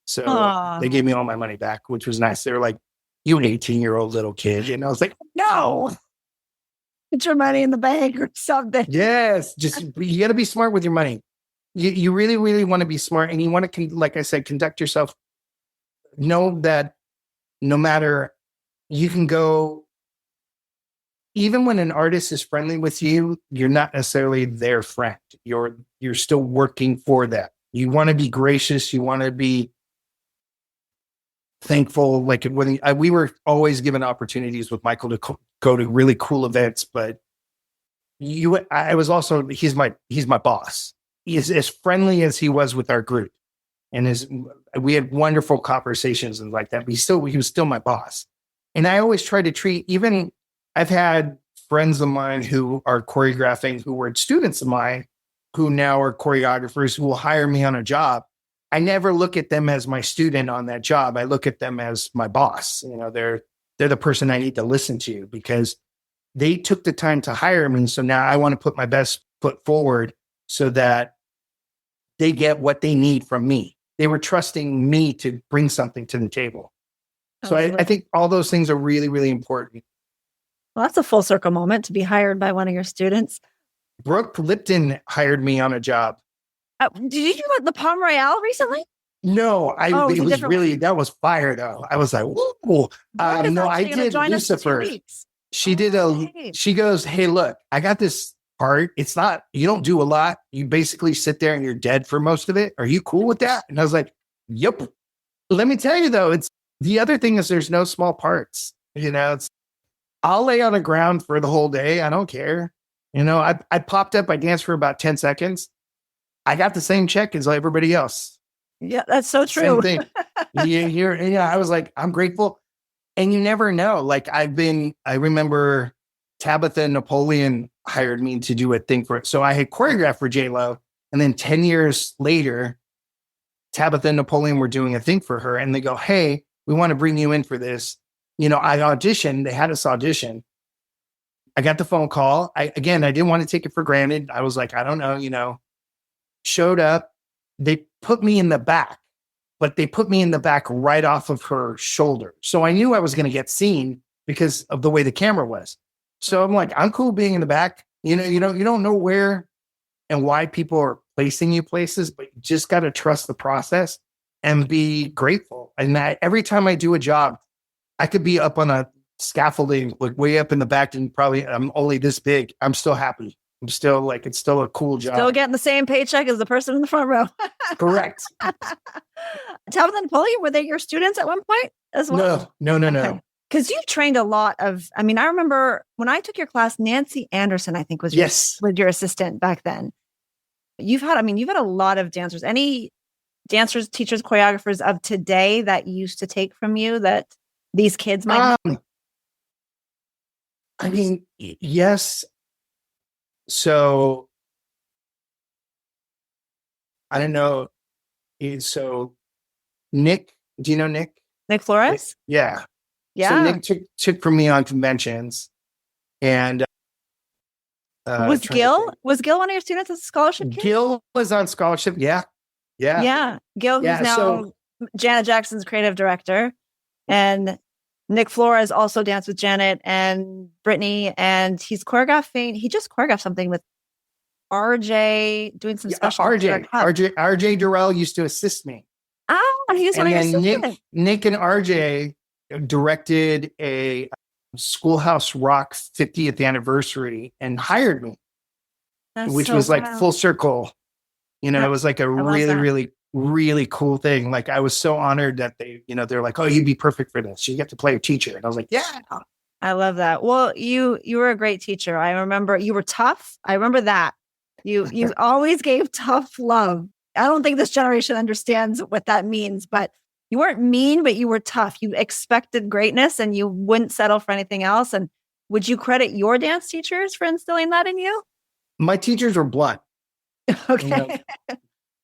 So they gave me all my money back, which was nice. They were like, "You an 18-year-old little kid," and I was like, "No, put your money in the bank or something." Yes, you got to be smart with your money. You really, really want to be smart, and you want to, like I said, conduct yourself. Know that no matter, you can go. Even when an artist is friendly with you, you're not necessarily their friend. You're still working for them. You want to be gracious. You want to be thankful. Like when we were always given opportunities with Michael to go to really cool events, but I was also, he's my boss. He is as friendly as he was with our group, and we had wonderful conversations and like that. But he was still my boss, and I always try to treat even. I've had friends of mine who are choreographing, who were students of mine, who now are choreographers, who will hire me on a job. I never look at them as my student on that job. I look at them as my boss. They're the person I need to listen to, because they took the time to hire me. So now I want to put my best foot forward so that they get what they need from me. They were trusting me to bring something to the table. So I think all those things are really, really important. Well, that's a full circle moment to be hired by one of your students. Brooke Lipton hired me on a job. Did you do the Palm Royale recently? No, that was fire though. I was like, whoa. No, I did Lucifer. She goes, "Hey, look, I got this part. It's not, you don't do a lot. You basically sit there and you're dead for most of it. Are you cool with that?" And I was like, "Yep." Let me tell you though, the other thing is there's no small parts. I'll lay on the ground for the whole day. I don't care. I popped up, I danced for about 10 seconds. I got the same check as everybody else. Yeah, that's so true. Same thing. I was like, I'm grateful. And you never know. Like I remember Tabitha and Napoleon hired me to do a thing for it. So I had choreographed for J-Lo. And then 10 years later, Tabitha and Napoleon were doing a thing for her. And they go, hey, we want to bring you in for this. I auditioned. They had us audition. I got the phone call. I didn't want to take it for granted. I was like, I don't know, showed up. They put me in the back, but they put me in the back right off of her shoulder. So I knew I was going to get seen because of the way the camera was. So I'm like, I'm cool being in the back. You don't know where and why people are placing you places, but you just got to trust the process and be grateful. And every time I do a job, I could be up on a scaffolding, like way up in the back, and probably I'm only this big. I'm still happy. I'm still like, it's still a cool job. Still getting the same paycheck as the person in the front row. Correct. Tabitha and Napoleon, were they your students at one point as well? No. Because you've trained a lot of, I remember when I took your class, Nancy Anderson, I think was your assistant back then. You've had a lot of dancers. Any dancers, teachers, choreographers of today that you used to take from you that these kids might yes. So I don't know. So Nick, do you know Nick? Nick Flores? Yeah. Yeah. So Nick took from me on conventions, and was Gil one of your students as a scholarship kid? Gil was on scholarship. Yeah. Gil, who's now Janet Jackson's creative director, and Nick Flores also danced with Janet and Brittany, and he's choreographing. He just choreographed something with RJ, doing some special. RJ Durrell used to assist me. Oh, and he's one of your assistants. Nick and RJ directed a Schoolhouse Rock 50th anniversary and hired me, which was like full circle. It was like a really, really, really cool thing. Like I was so honored that they're like, oh, you'd be perfect for this. You get to play a teacher. And I was like, yeah. I love that. Well, you were a great teacher. I remember you were tough. I remember that. You always gave tough love. I don't think this generation understands what that means, but you weren't mean, but you were tough. You expected greatness and you wouldn't settle for anything else. And would you credit your dance teachers for instilling that in you? My teachers were blunt. Okay.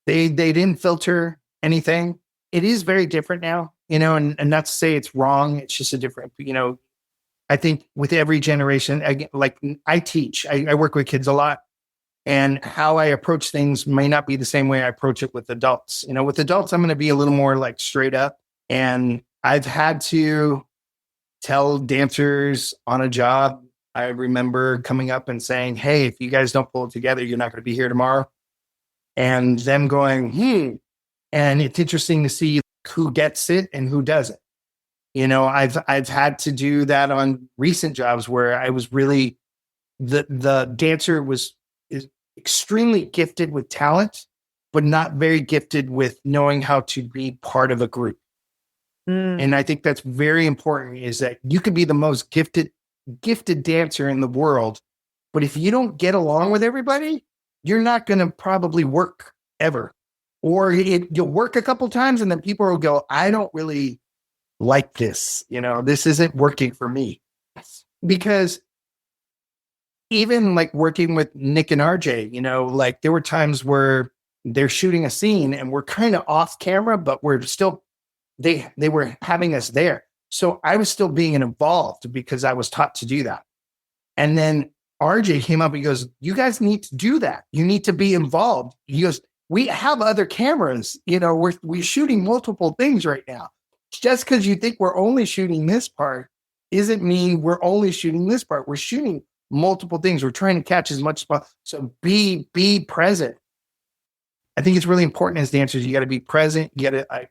They didn't filter anything. It is very different now, and not to say it's wrong. It's just a different, I think with every generation, I teach, I work with kids a lot, and how I approach things may not be the same way I approach it with adults. With adults, I'm going to be a little more like straight up. And I've had to tell dancers on a job, I remember coming up and saying, hey, if you guys don't pull it together, you're not going to be here tomorrow. And them going, And it's interesting to see who gets it and who doesn't. I've had to do that on recent jobs where I was really, the dancer is extremely gifted with talent, but not very gifted with knowing how to be part of a group. And I think that's very important, is that you could be the most gifted dancer in the world, but if you don't get along with everybody, you're not going to probably work ever. Or you'll work a couple times and then people will go, I don't really like this. This isn't working for me. Because even like working with Nick and RJ, like there were times where they're shooting a scene and we're kind of off camera, but we're still, they were having us there. So I was still being involved because I was taught to do that. And then RJ came up and he goes, you guys need to do that. You need to be involved. He goes, we have other cameras, we're shooting multiple things right now. Just because you think we're only shooting this part isn't mean we're only shooting this part. We're shooting multiple things. We're trying to catch as much spot. So be present. I think it's really important as dancers. You got to be present. You got to, I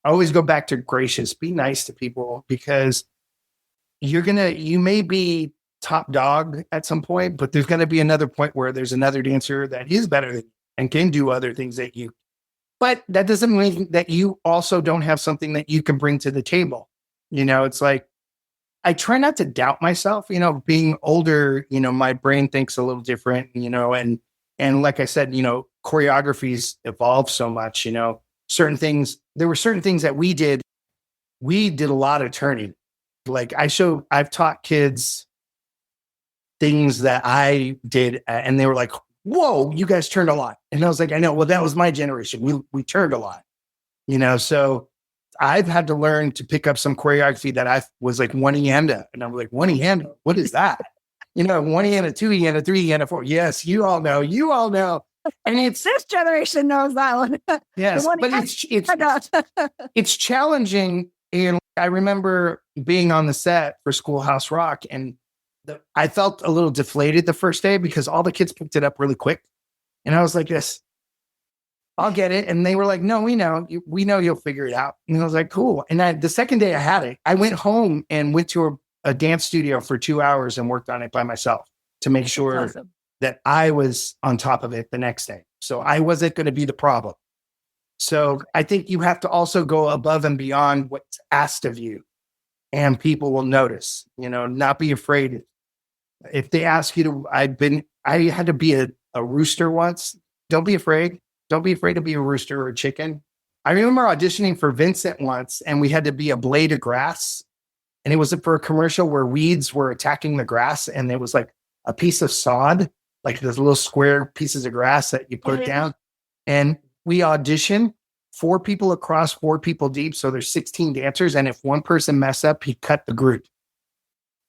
always go back to gracious, be nice to people, because you may be top dog at some point, but there's going to be another point where there's another dancer that is better than you and can do other things that you, but that doesn't mean that you also don't have something that you can bring to the table. It's like, I try not to doubt myself, being older, my brain thinks a little different, and like I said, choreographies evolve so much, certain things. There were certain things that we did. We did a lot of turning. Like I've taught kids things that I did, and they were like, "Whoa, you guys turned a lot." And I was like, "I know. Well, that was my generation. We turned a lot, So I've had to learn to pick up some choreography that I was like one yanda, and I'm like, one yanda, what is that? One yanda, two yanda, three yanda, four. Yes, you all know. And it's this generation knows that one. Yes, but it's challenging. And I remember being on the set for Schoolhouse Rock, and I felt a little deflated the first day because all the kids picked it up really quick. And I was like, "Yes, I'll get it." And they were like, "No, we know you'll figure it out." And I was like, "Cool." And the second day I had it, I went home and went to a dance studio for 2 hours and worked on it by myself to make sure that I was on top of it the next day. So I wasn't going to be the problem. So I think you have to also go above and beyond what's asked of you, and people will notice, not be afraid. If they ask you to, I had to be a rooster once. Don't be afraid. Don't be afraid to be a rooster or a chicken. I remember auditioning for Vincent once, and we had to be a blade of grass. And it was for a commercial where weeds were attacking the grass. And it was like a piece of sod, like those little square pieces of grass that you put down. And we auditioned 4 people across, 4 people deep. So there's 16 dancers. And if one person mess up, he cut the group.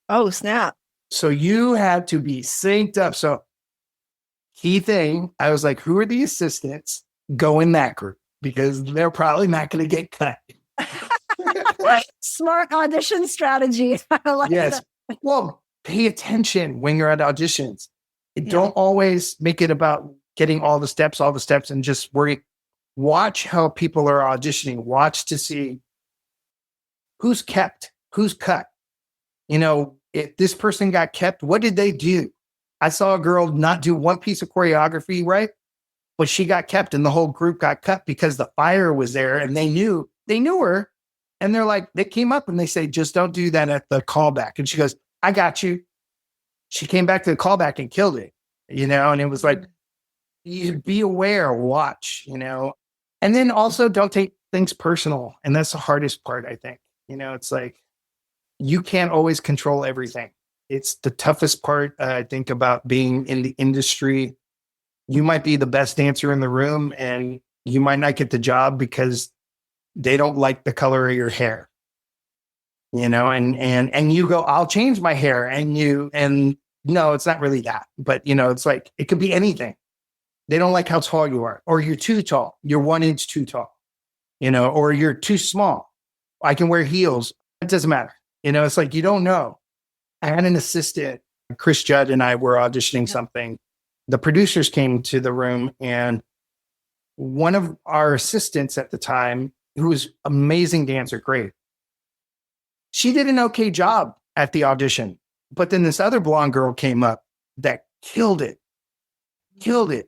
Oh, snap. So you had to be synced up. So key thing, I was like, who are the assistants? Go in that group because they're probably not going to get cut. Smart audition strategy. I like yes. That. Well, pay attention when you're at auditions. Don't always make it about getting all the steps and just worry. Watch how people are auditioning. Watch to see who's kept, who's cut. If this person got kept, what did they do? I saw a girl not do one piece of choreography right, but she got kept and the whole group got cut because the fire was there and they knew her. And they're like, they came up and they say, just don't do that at the callback. And she goes, I got you. She came back to the callback and killed it, and it was like, you be aware, watch, and then also don't take things personal. And that's the hardest part, I think. It's like, you can't always control everything. It's the toughest part, I think, about being in the industry. You might be the best dancer in the room and you might not get the job because they don't like the color of your hair, and you go, I'll change my hair. And no, it's not really that, but it's like, it could be anything. They don't like how tall you are, or you're too tall. You're 1 inch too tall, or you're too small. I can wear heels. It doesn't matter. It's like, you don't know. I had an assistant, Chris Judd, and I were auditioning something. The producers came to the room, and one of our assistants at the time, who was amazing dancer, great. She did an okay job at the audition, but then this other blonde girl came up that killed it.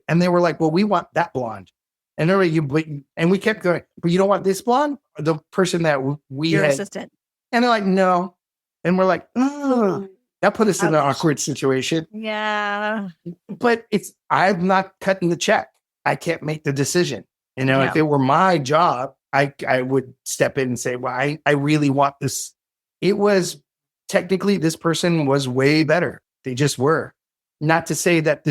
And they were like, well, we want that blonde. And they're like, and we kept going, but you don't want this blonde? Or the person that we Your had. assistant. And they're like, no. And we're like, oh, that put us in an awkward situation. Yeah. But I'm not cutting the check. I can't make the decision. If it were my job, I would step in and say, well, I really want this. It was technically, this person was way better. They just were. Not to say that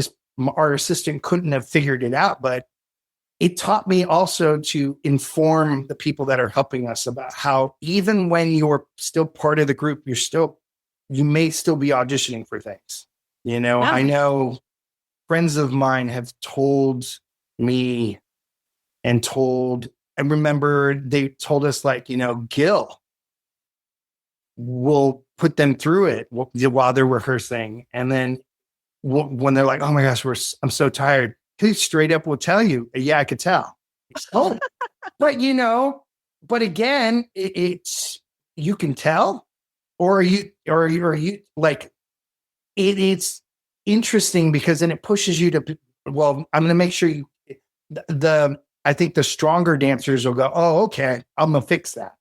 our assistant couldn't have figured it out, but it taught me also to inform the people that are helping us about how, even when you're still part of the group, you may still be auditioning for things. Yeah. I know friends of mine have told me I remember they told us, like, Gil will put them through it while they're rehearsing. And then when they're like, oh my gosh, I'm so tired, he straight up will tell you, yeah, I could tell. Oh, but but again, it's, you can tell, or you like, it's interesting because then it pushes you to, well, I'm going to make sure I think the stronger dancers will go, oh, okay, I'm going to fix that.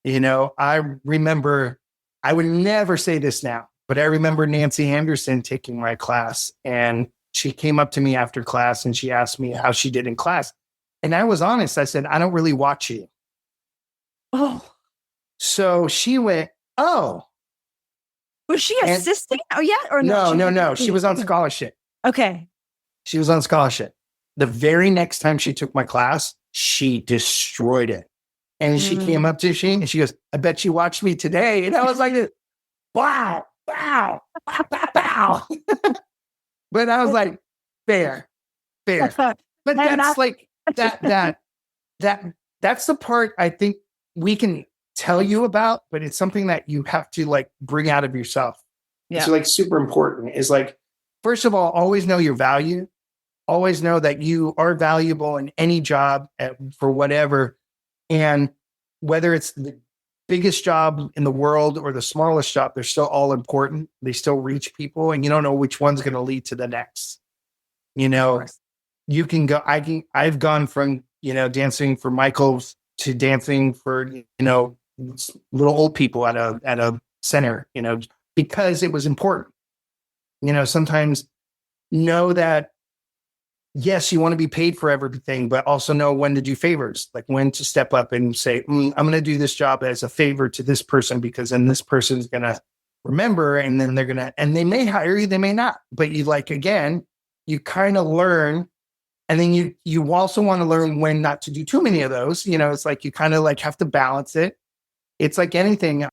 I remember, I would never say this now, but I remember Nancy Anderson taking my class, and she came up to me after class and she asked me how she did in class. And I was honest. I said, I don't really watch you. Oh, So she went, oh. was she assisting? Oh, yeah. Or No. She was on scholarship. Okay. She was on scholarship. The very next time she took my class, she destroyed it. And she came up to me and she goes, I bet you watched me today. And I was like, wow, wow, wow, wow, wow. But I was like, fair. But that's like, that's the part I think we can tell you about, but it's something that you have to like bring out of yourself. Yeah. It's like super important. Is like, first of all, always know your value. Always know that you are valuable in any job for whatever. And whether it's the biggest job in the world or the smallest job, they're still all important. They still reach people, and you don't know which one's going to lead to the next. You know, you can go, I've gone from, dancing for Michael's to dancing for, little old people at a center, because it was important. Sometimes know that, yes, you want to be paid for everything, but also know when to do favors, like when to step up and say, I'm going to do this job as a favor to this person, because then this person's going to remember, and then and they may hire you, they may not, but you kind of learn. And then you also want to learn when not to do too many of those. It's like you kind of like have to balance it. It's like anything.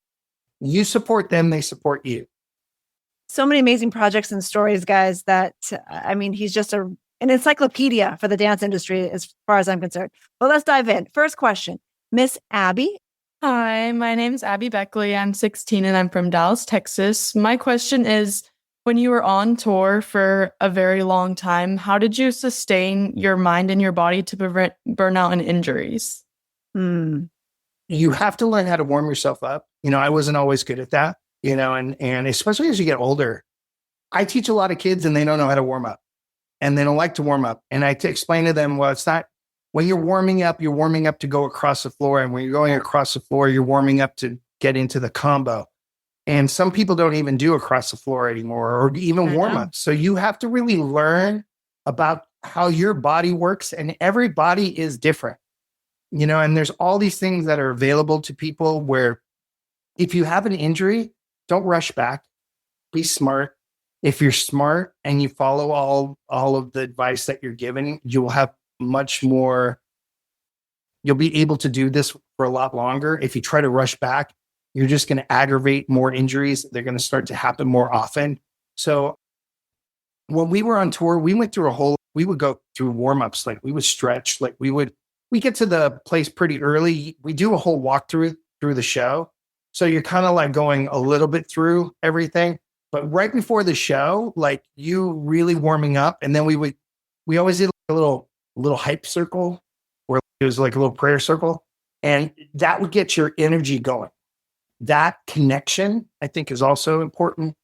You support them, they support you. So many amazing projects and stories, guys, that, he's just an encyclopedia for the dance industry as far as I'm concerned. But let's dive in. First question, Miss Abby. Hi, my name's Abby Beckley. I'm 16 and I'm from Dallas, Texas. My question is, when you were on tour for a very long time, how did you sustain your mind and your body to prevent burnout and injuries? You have to learn how to warm yourself up. I wasn't always good at that, and especially as you get older. I teach a lot of kids and they don't know how to warm up, and they don't like to warm up. And I explain to them, well, it's not, when you're warming up to go across the floor. And when you're going across the floor, you're warming up to get into the combo. And some people don't even do across the floor anymore, or even warm up. So you have to really learn about how your body works, and every body is different, and there's all these things that are available to people where if you have an injury, don't rush back, be smart. If you're smart and you follow all of the advice that you're given, you will have much more, you'll be able to do this for a lot longer. If you try to rush back, you're just going to aggravate more injuries. They're going to start to happen more often. So when we were on tour, we went through we would go through warm-ups. Like we would stretch, like we get to the place pretty early. We do a whole walkthrough through the show. So you're kind of like going a little bit through everything, but right before the show, like you really warming up. And then we always did a little hype circle where it was like a little prayer circle, and that would get your energy going. That connection, I think, is also important.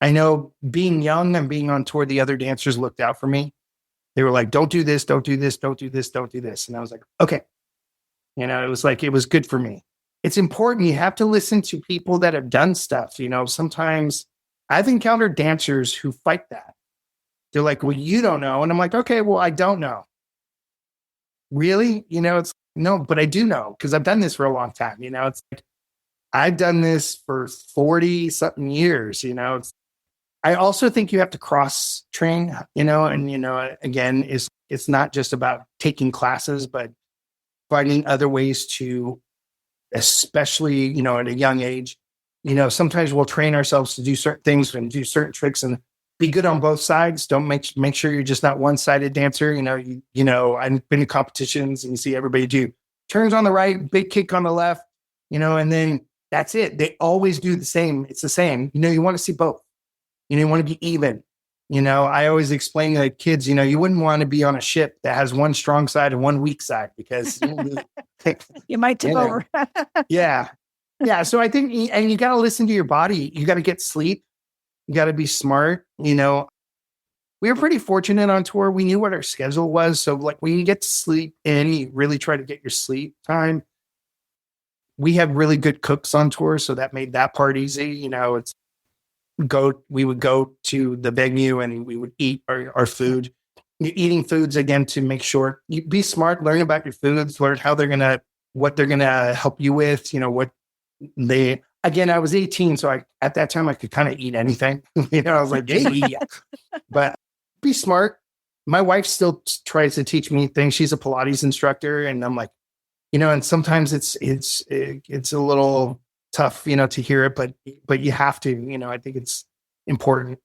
I know being young and being on tour, the other dancers looked out for me. They were like, don't do this, don't do this, don't do this, don't do this. And I was like, okay. It was like, it was good for me. It's important. You have to listen to people that have done stuff. Sometimes I've encountered dancers who fight that. They're like, well, you don't know. And I'm like, okay, well, I don't know. Really? It's no, but I do know, because I've done this for a long time. It's like, I've done this for 40 something years. I also think you have to cross train, again, it's not just about taking classes, but finding other ways to, especially, at a young age, sometimes we'll train ourselves to do certain things and do certain tricks and be good on both sides. Don't make sure you're just not one-sided dancer. I've been in competitions and you see everybody do turns on the right, big kick on the left, and then that's it. They always do the same. It's the same. You want to see both. You want to be even. I always explain to kids, you wouldn't want to be on a ship that has one strong side and one weak side, because you might tip over. Yeah. So I think, and you got to listen to your body. You got to get sleep. You got to be smart. We were pretty fortunate on tour. We knew what our schedule was. So like when you get to sleep in, you really try to get your sleep time. We had really good cooks on tour, so that made that part easy. We would go to the venue and we would eat our food. you're eating foods again to make sure you be smart, learn about your foods, learn what they're going to help you with, again, I was 18. So at that time I could kind of eat anything, I was like, hey, but be smart. My wife still tries to teach me things. She's a Pilates instructor. And I'm like, and sometimes it's a little tough, to hear it, but you have to, I think it's important.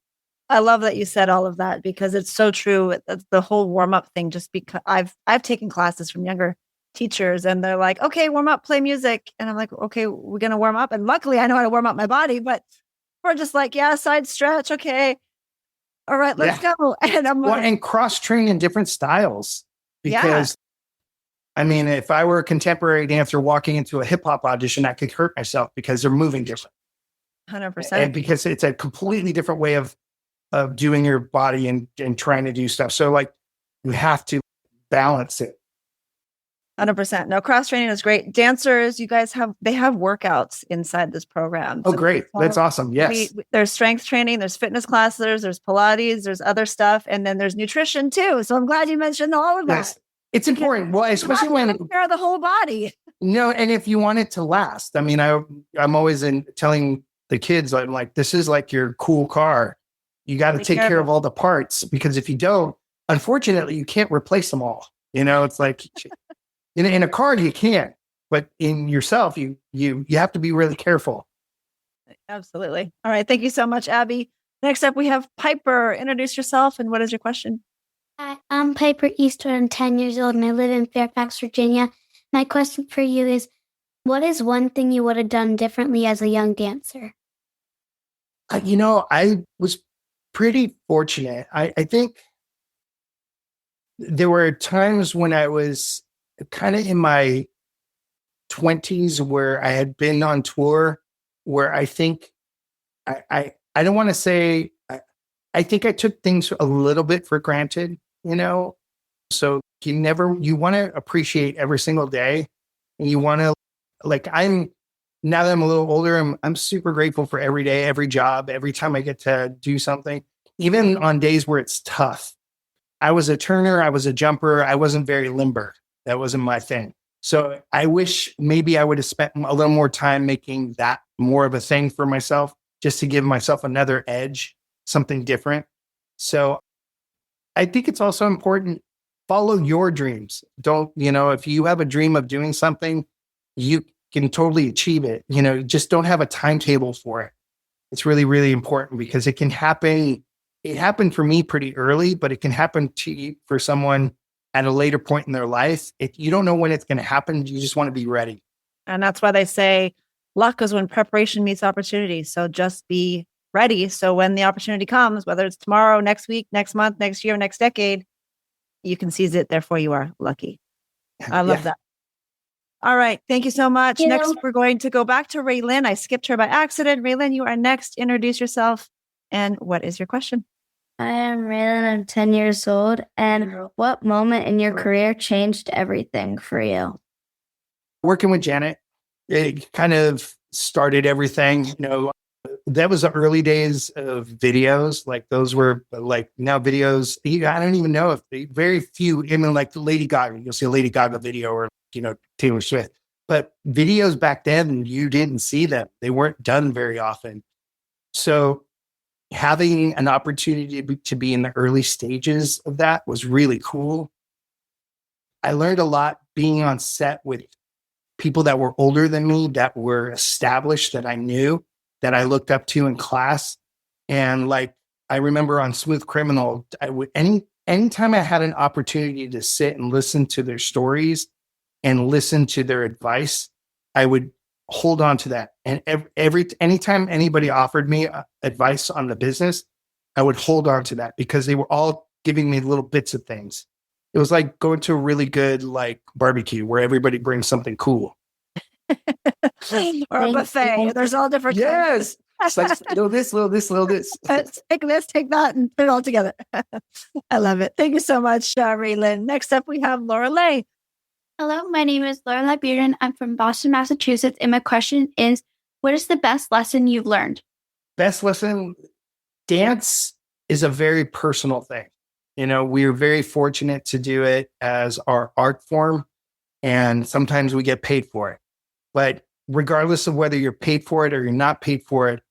I love that you said all of that because it's so true. The whole warm up thing, just because I've taken classes from younger teachers and they're like, okay, warm up, play music. And I'm like, okay, we're going to warm up. And luckily I know how to warm up my body, but we're just like, yeah, side stretch. Okay. All right, let's go. And and cross train in different styles because I mean, if I were a contemporary dancer walking into a hip hop audition, I could hurt myself because they're moving different. 100%. And because it's a completely different way of doing your body and trying to do stuff. So like you have to balance it. 100%. No, cross training is great. Dancers, you guys have workouts inside this program. Oh, great. That's awesome. Yes. There's strength training, there's fitness classes, there's Pilates, there's other stuff. And then there's nutrition too. So I'm glad you mentioned all of that. Yes. It's important. Well, especially when care the whole body. And if you want it to last, I mean, I'm always telling the kids, I'm like, this is like your cool car. You got to take care of all the parts because if you don't, unfortunately, you can't replace them all. It's like in a car, you can't, but in yourself, you have to be really careful. Absolutely. All right. Thank you so much, Abby. Next up, we have Piper. Introduce yourself and what is your question? Hi, I'm Piper Eastwood. I'm 10 years old and I live in Fairfax, Virginia. My question for you is, what is one thing you would have done differently as a young dancer? I was pretty fortunate. I think there were times when I was kind of in my 20s where I had been on tour where I think I don't want to say, I think I took things a little bit for granted, so you want to appreciate every single day and you want to now that I'm a little older, I'm super grateful for every day, every job, every time I get to do something, even on days where it's tough. I was a turner, I was a jumper, I wasn't very limber. That wasn't my thing. So I wish maybe I would have spent a little more time making that more of a thing for myself, just to give myself another edge, something different. So I think it's also important, follow your dreams. Don't, if you have a dream of doing something, you can totally achieve it. Just don't have a timetable for it. It's really, really important because it can happen. It happened for me pretty early, but it can happen to you for someone at a later point in their life. If you don't know when it's going to happen, you just want to be ready. And that's why they say luck is when preparation meets opportunity. So just be ready. So when the opportunity comes, whether it's tomorrow, next week, next month, next year, next decade, you can seize it. Therefore, you are lucky. I love that. All right. Thank you so much. Next, we're going to go back to Raylyn. I skipped her by accident. Raylyn, you are next. Introduce yourself. And what is your question? I am Raylyn. I'm 10 years old. And what moment in your career changed everything for you? Working with Janet, it kind of started everything. That was the early days of videos. Like those were like now videos. I don't even know if very few, like Lady Gaga, you'll see a Lady Gaga video or, Taylor Swift. But videos back then, you didn't see them. They weren't done very often. So having an opportunity to be in the early stages of that was really cool. I learned a lot being on set with people that were older than me, that were established, that I knew, that I looked up to in class. And I remember on Smooth Criminal, anytime I had an opportunity to sit and listen to their stories and listen to their advice, I would hold on to that. And anytime anybody offered me advice on the business, I would hold on to that because they were all giving me little bits of things. It was like going to a really good barbecue where everybody brings something cool. Or a buffet. There's all different kinds. It's like little this, little this, little this. Take this, take that, and put it all together. I love it. Thank you so much, Raylyn. Next up, we have Lorelei. Hello, my name is Lorelei Bearden. I'm from Boston, Massachusetts, and my question is, what is the best lesson you've learned? Best lesson? Dance is a very personal thing. We're very fortunate to do it as our art form, and sometimes we get paid for it. But regardless of whether you're paid for it or you're not paid for it,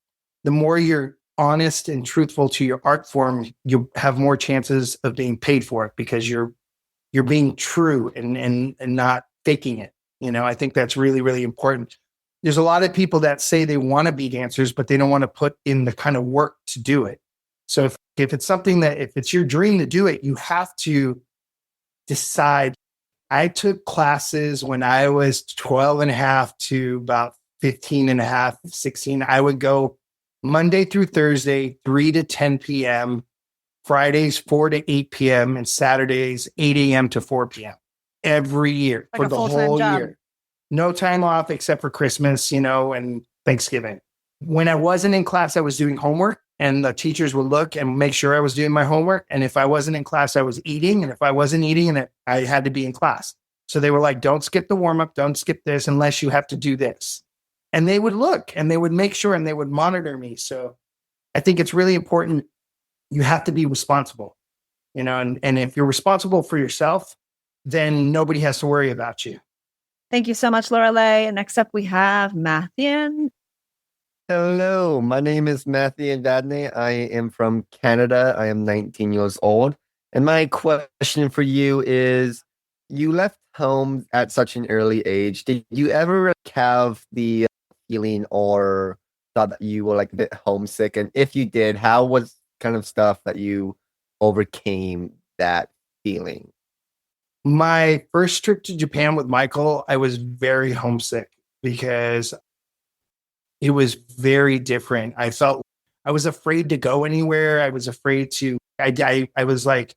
the more you're honest and truthful to your art form, you have more chances of being paid for it because you're being true and not faking it. I think that's really, really important. There's a lot of people that say they want to be dancers, but they don't want to put in the kind of work to do it. So if it's something that, if it's your dream to do it, you have to decide. I took classes when I was 12 and a half to about 15 and a half, 16. I would go Monday through Thursday, 3 to 10 p.m., Fridays, 4 to 8 p.m., and Saturdays, 8 a.m. to 4 p.m. every year Like for a the full-time whole job. year. No time off except for Christmas, and Thanksgiving. When I wasn't in class, I was doing homework, and the teachers would look and make sure I was doing my homework. And if I wasn't in class, I was eating. And if I wasn't eating, I had to be in class. So they were like, don't skip the warm-up, don't skip this unless you have to do this. And they would look and they would make sure and they would monitor me. So I think it's really important. You have to be responsible, and if you're responsible for yourself, then nobody has to worry about you. Thank you so much, Lorelei. And next up, we have Matthew. Hello, my name is Matthew Dadney. I am from Canada. I am 19 years old. And my question for you is, you left home at such an early age. Did you ever have the feeling or thought that you were like a bit homesick? And if you did, how was kind of stuff that you overcame that feeling? My first trip to Japan with Michael, I was very homesick because it was very different. I felt I was afraid to go anywhere. I was afraid to, I was like,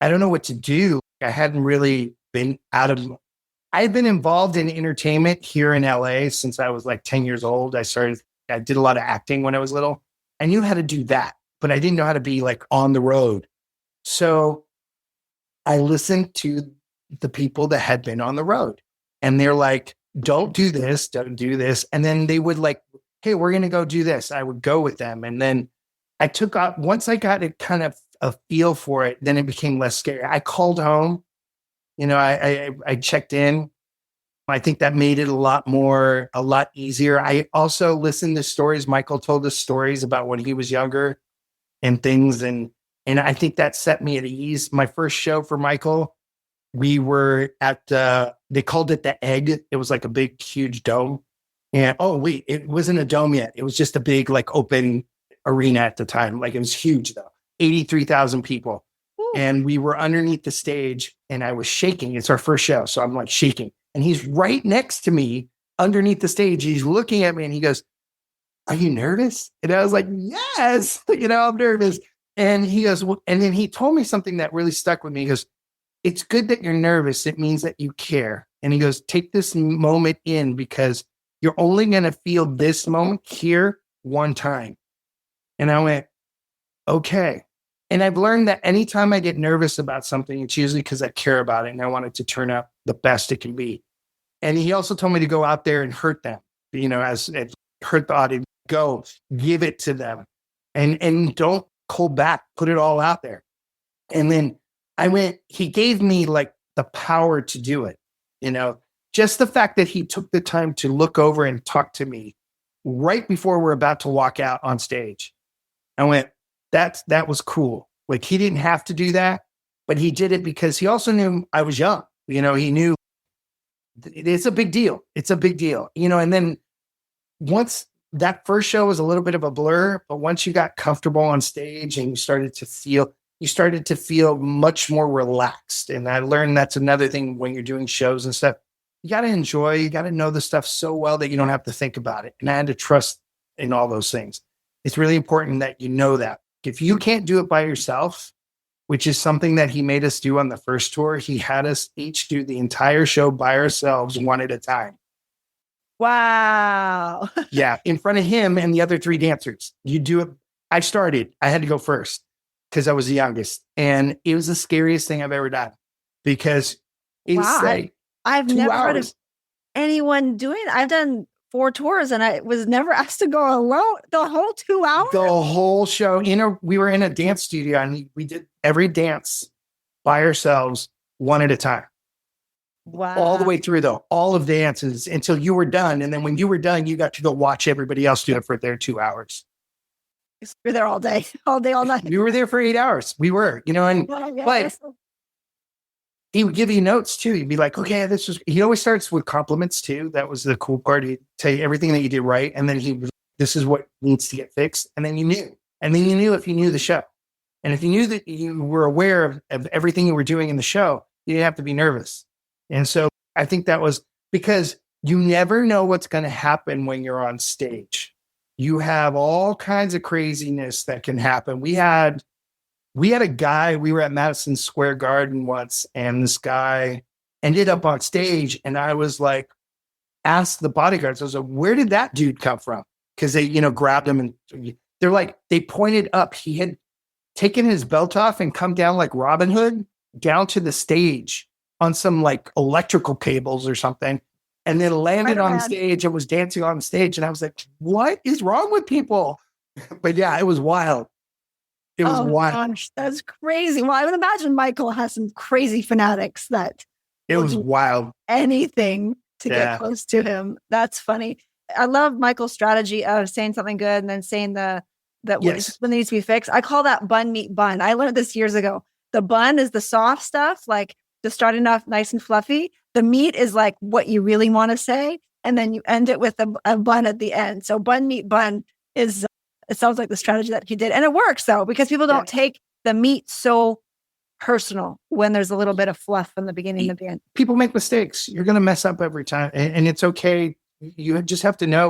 I don't know what to do. I hadn't really been I'd been involved in entertainment here in LA since I was like 10 years old. I did a lot of acting when I was little. I knew how to do that, but I didn't know how to be like on the road. So I listened to the people that had been on the road, and they're like, don't do this, don't do this. And then they would like, hey, we're going to go do this. I would go with them. And then I took off. Once I got a kind of a feel for it, then it became less scary. I called home, I checked in. I think that made it a lot easier. I also listened to stories. Michael told us stories about when he was younger and things. And I think that set me at ease. My first show for Michael, we were at, they called it the Egg. It was like a big, huge dome. And it wasn't a dome yet. It was just a big, like open arena at the time. Like it was huge though, 83,000 people. Ooh. And we were underneath the stage and I was shaking. It's our first show. So I'm like shaking. And he's right next to me underneath the stage. He's looking at me and he goes, are you nervous? And I was like, yes, I'm nervous. And he goes, well, and then he told me something that really stuck with me. He goes, it's good that you're nervous. It means that you care. And he goes, take this moment in because you're only going to feel this moment here one time. And I went, okay. And I've learned that anytime I get nervous about something, it's usually because I care about it and I want it to turn out the best it can be. And he also told me to go out there and hurt them, as hurt the audience, go give it to them and don't hold back, put it all out there. And then he gave me like the power to do it, just the fact that he took the time to look over and talk to me right before we're about to walk out on stage. I went, that was cool. Like he didn't have to do that, but he did it because he also knew I was young. He knew it's a big deal. It's a big deal, and then once that first show was a little bit of a blur, but once you got comfortable on stage and you started to feel much more relaxed. And I learned that's another thing when you're doing shows and stuff. You got to know the stuff so well that you don't have to think about it. And I had to trust in all those things. It's really important that you know that. If you can't do it by yourself, which is something that he made us do on the first tour, he had us each do the entire show by ourselves, one at a time. Wow. Yeah, in front of him and the other three dancers. You do it. I had to go first because I was the youngest. And it was the scariest thing I've ever done because it's I've never heard of anyone doing it. I've done 4 tours and I was never asked to go alone the whole 2 hours. The whole show. We were in a dance studio and we did every dance by ourselves, one at a time. Wow. All the way through all of the dances until you were done. And then when you were done, you got to go watch everybody else do it for their 2 hours. You're there all day, all night. We were there for 8 hours. We were, and but he would give you notes too. He'd be like, okay, he always starts with compliments too. That was the cool part. He'd tell you everything that you did right. And then this is what needs to get fixed. And then you knew. And then you knew if you knew the show. And if you knew that you were aware of everything you were doing in the show, you didn't have to be nervous. And so I think that was because you never know what's going to happen when you're on stage. You have all kinds of craziness that can happen. We had a guy, we were at Madison Square Garden once, and this guy ended up on stage, and I was like, asked the bodyguards, I was like, where did that dude come from? Because they, grabbed him and they're like, they pointed up. He had taken his belt off and come down like Robin Hood down to the stage on some like electrical cables or something. And then landed on stage and was dancing on stage. And I was like, what is wrong with people? But yeah, it was wild. It was wild. Gosh, that's crazy. Well, I would imagine Michael has some crazy fanatics that it was wild. Anything to get close to him. That's funny. I love Michael's strategy of saying something good and then saying what needs to be fixed. I call that bun meet bun. I learned this years ago. The bun is the soft stuff, like just starting off nice and fluffy. The meat is like what you really want to say. And then you end it with a bun at the end. So bun meet bun is, it sounds like the strategy that he did. And it works though, because people don't take the meat so personal when there's a little bit of fluff from the beginning and the end. People make mistakes. You're going to mess up every time. And it's okay. You just have to know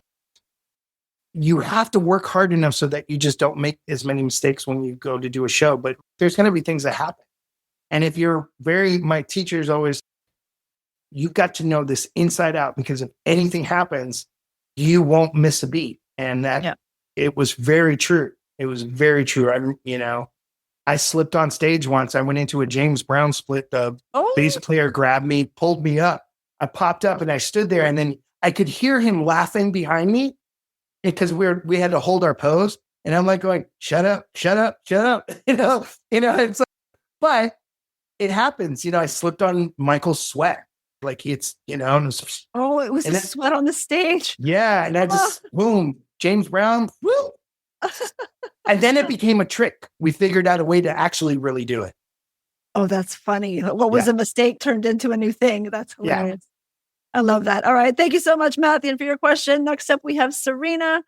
you have to work hard enough so that you just don't make as many mistakes when you go to do a show. But there's going to be things that happen. And if my teachers always, you've got to know this inside out, because if anything happens, you won't miss a beat. And it was very true. It was very true. I slipped on stage once. I went into a James Brown split. The bass player grabbed me, pulled me up. I popped up and I stood there, and then I could hear him laughing behind me because we had to hold our pose. And I'm like going, shut up, shut up, shut up. It's like, but it happens. I slipped on Michael's sweat. Like it was the sweat on the stage. Yeah. And I just, boom, James Brown, woo. And then it became a trick. We figured out a way to actually really do it. Oh, that's funny. What was a mistake turned into a new thing. That's hilarious. Yeah. I love that. All right. Thank you so much, Matthew, for your question. Next up, we have Serena.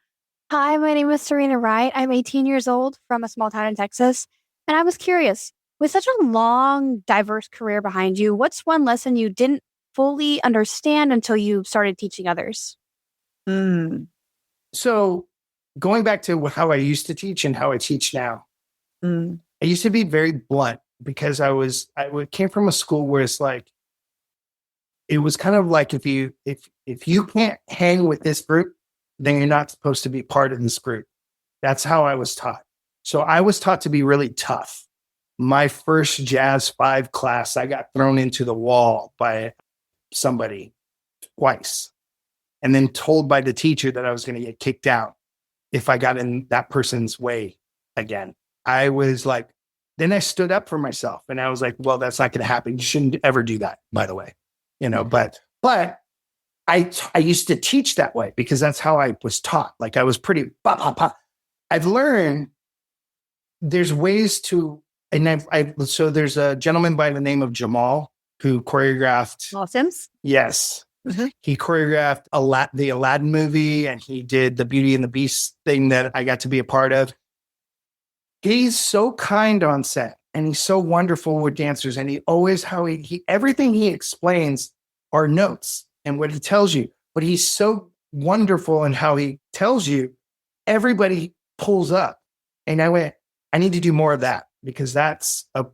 Hi, my name is Serena Wright. I'm 18 years old from a small town in Texas. And I was curious, with such a long, diverse career behind you, what's one lesson you didn't fully understand until you started teaching others? So going back to how I used to teach and how I teach now, I used to be very blunt because I came from a school where it's like, it was kind of like if you can't hang with this group, then you're not supposed to be part of this group. That's how I was taught. So I was taught to be really tough. My first Jazz 5 class, I got thrown into the wall by somebody twice, and then told by the teacher that I was going to get kicked out if I got in that person's way again. I was like, then I stood up for myself and I was like, well, that's not going to happen. You shouldn't ever do that, by the way, but I used to teach that way because that's how I was taught. Like I was pretty, I've learned there's ways to, and so there's a gentleman by the name of Jamal who choreographed Sims. Yes. Mm-hmm. He choreographed the Aladdin movie, and he did the Beauty and the Beast thing that I got to be a part of. He's so kind on set, and he's so wonderful with dancers, and he always, everything he explains are notes and what he tells you, but he's so wonderful in how he tells you. Everybody pulls up, and I went, I need to do more of that, because that's a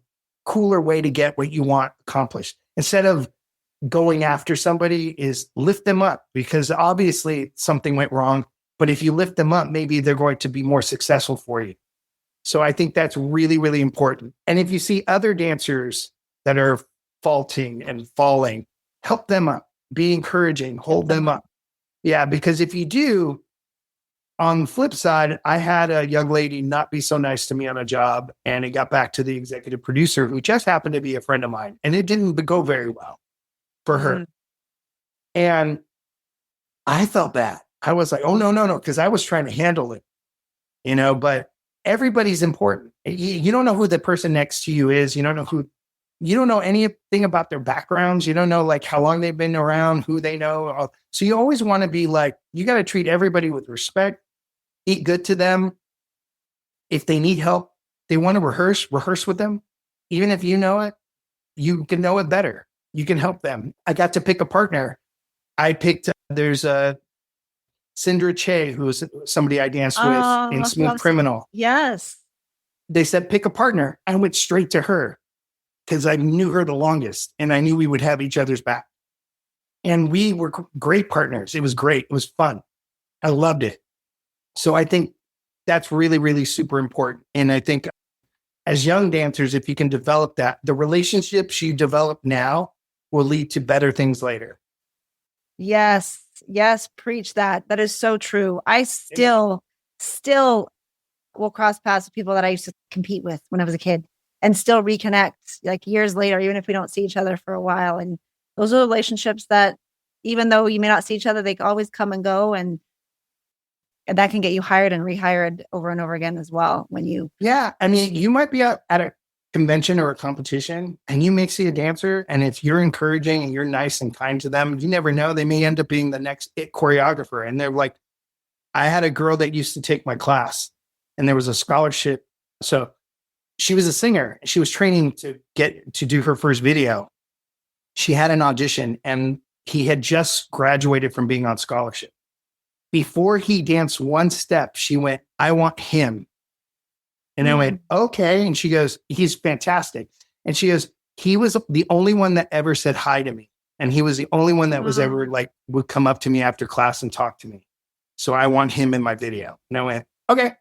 cooler way to get what you want accomplished. Instead of going after somebody, is lift them up, because obviously something went wrong. But if you lift them up, maybe they're going to be more successful for you. So I think that's really, really important. And if you see other dancers that are faulting and falling, help them up, be encouraging, hold them up. Yeah, because if you do, on the flip side, I had a young lady not be so nice to me on a job, and it got back to the executive producer, who just happened to be a friend of mine, and it didn't go very well for her. And I felt bad. I was like, oh, no, because I was trying to handle it, but everybody's important. You don't know who the person next to you is. You don't know anything about their backgrounds. You don't know like how long they've been around, who they know. So you always want to be like, you got to treat everybody with respect, eat good to them. If they need help, they want to rehearse with them. Even if you know it, you can know it better. You can help them. I got to pick a partner. There's a Cindra Che, who was somebody I danced with in Smooth Criminal. Yes. They said, pick a partner. I went straight to her because I knew her the longest and I knew we would have each other's back. And we were great partners. It was great. It was fun. I loved it. So I think that's really, really super important. And I think as young dancers, if you can develop that, the relationships you develop now will lead to better things later. Yes. Preach that. That is so true. I still will cross paths with people that I used to compete with when I was a kid and still reconnect like years later, even if we don't see each other for a while. And those are relationships that even though you may not see each other, they always come and go. And that can get you hired and rehired over and over again as well. You might be out at a convention or a competition and you may see a dancer, and if you're encouraging and you're nice and kind to them, you never know, they may end up being the next choreographer. And they're like, I had a girl that used to take my class and there was a scholarship. So she was a singer. She was training to get to do her first video. She had an audition and he had just graduated from being on scholarship. Before he danced one step, she went, I want him. And I went, okay. And she goes, he's fantastic. And she goes, he was the only one that ever said hi to me. And he was the only one that was ever like, would come up to me after class and talk to me. So I want him in my video. And I went, okay,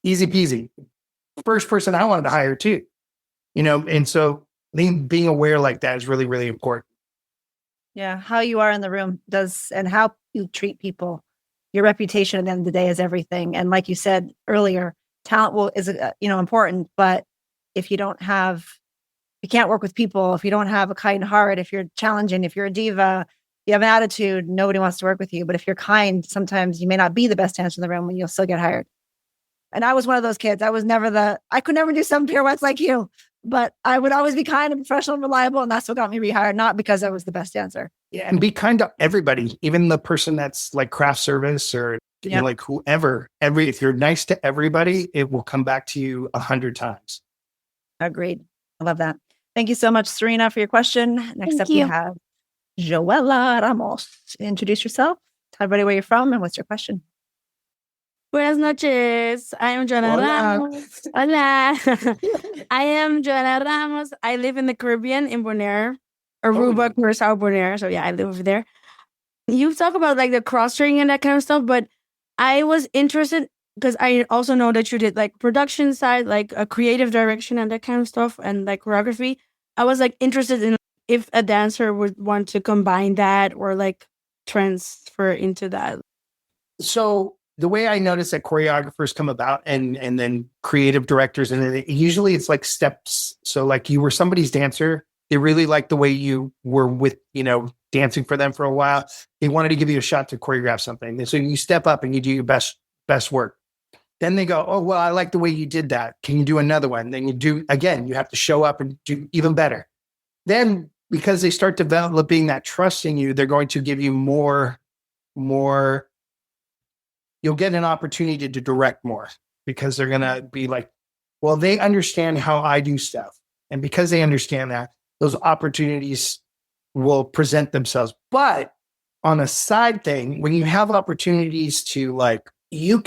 easy peasy. First person I wanted to hire too, and so being aware like that is really, really important. Yeah. How you are in the room and how you treat people, your reputation at the end of the day is everything. And like you said earlier, talent is important, but if you can't work with people, if you don't have a kind heart, if you're challenging, if you're a diva, you have an attitude, nobody wants to work with you. But if you're kind, sometimes you may not be the best dancer in the room when you'll still get hired. And I was one of those kids. I could never do some pirouettes like you, but I would always be kind and professional and reliable. And that's what got me rehired, not because I was the best dancer. Yeah. And be kind to everybody, even the person that's like craft service or like whoever, if you're nice to everybody, it will come back to you 100 times. Agreed. I love that. Thank you so much, Serena, for your question. Next up, we have Joella Ramos. Introduce yourself. Tell everybody where you're from and what's your question. Buenas noches. I am Joella Ramos. Hola. I am Joella Ramos. I live in the Caribbean in Bonaire, Aruba, Curacao, Bonaire. So yeah, I live over there. You talk about like the cross-training and that kind of stuff, but I was interested because I also know that you did like production side, like a creative direction and that kind of stuff, and like choreography. I was like interested in if a dancer would want to combine that or like transfer into that. So the way I notice that choreographers come about and then creative directors, and usually it's like steps. So like you were somebody's dancer. They really liked the way you were with, dancing for them for a while. They wanted to give you a shot to choreograph something. So you step up and you do your best work. Then they go, oh, well, I like the way you did that. Can you do another one? Then you do again, you have to show up and do even better. Then because they start developing that trust in you, they're going to give you more, you'll get an opportunity to direct more because they're going to be like, well, they understand how I do stuff. And because they understand that, those opportunities will present themselves. But on a side thing, when you have opportunities to you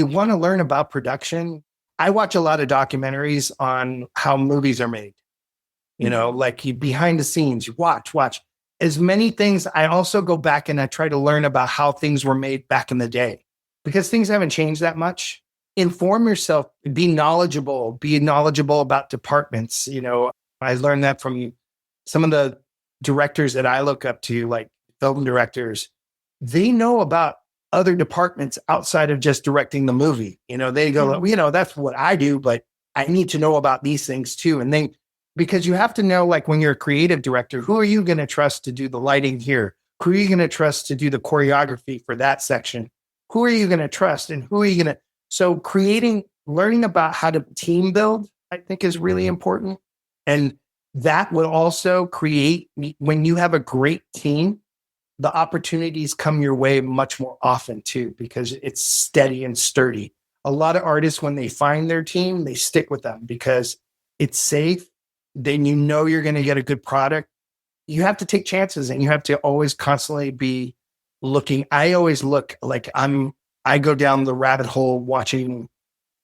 want to learn about production. I watch a lot of documentaries on how movies are made, behind the scenes, you watch as many things. I also go back and I try to learn about how things were made back in the day because things haven't changed that much. Inform yourself, be knowledgeable about departments. I learned that from some of the directors that I look up to, like film directors. they know about other departments outside of just directing the movie. They go, that's what I do, but I need to know about these things too. And because you have to know, like when you're a creative director, who are you going to trust to do the lighting here? Who are you going to trust to do the choreography for that section? Who are you going to trust? And who are you going to, so learning about how to team build, I think is really important. And that will also create, when you have a great team, the opportunities come your way much more often too, because it's steady and sturdy. A lot of artists, when they find their team, they stick with them because it's safe. Then you're going to get a good product. You have to take chances, and you have to always constantly be looking. I always look like I go down the rabbit hole watching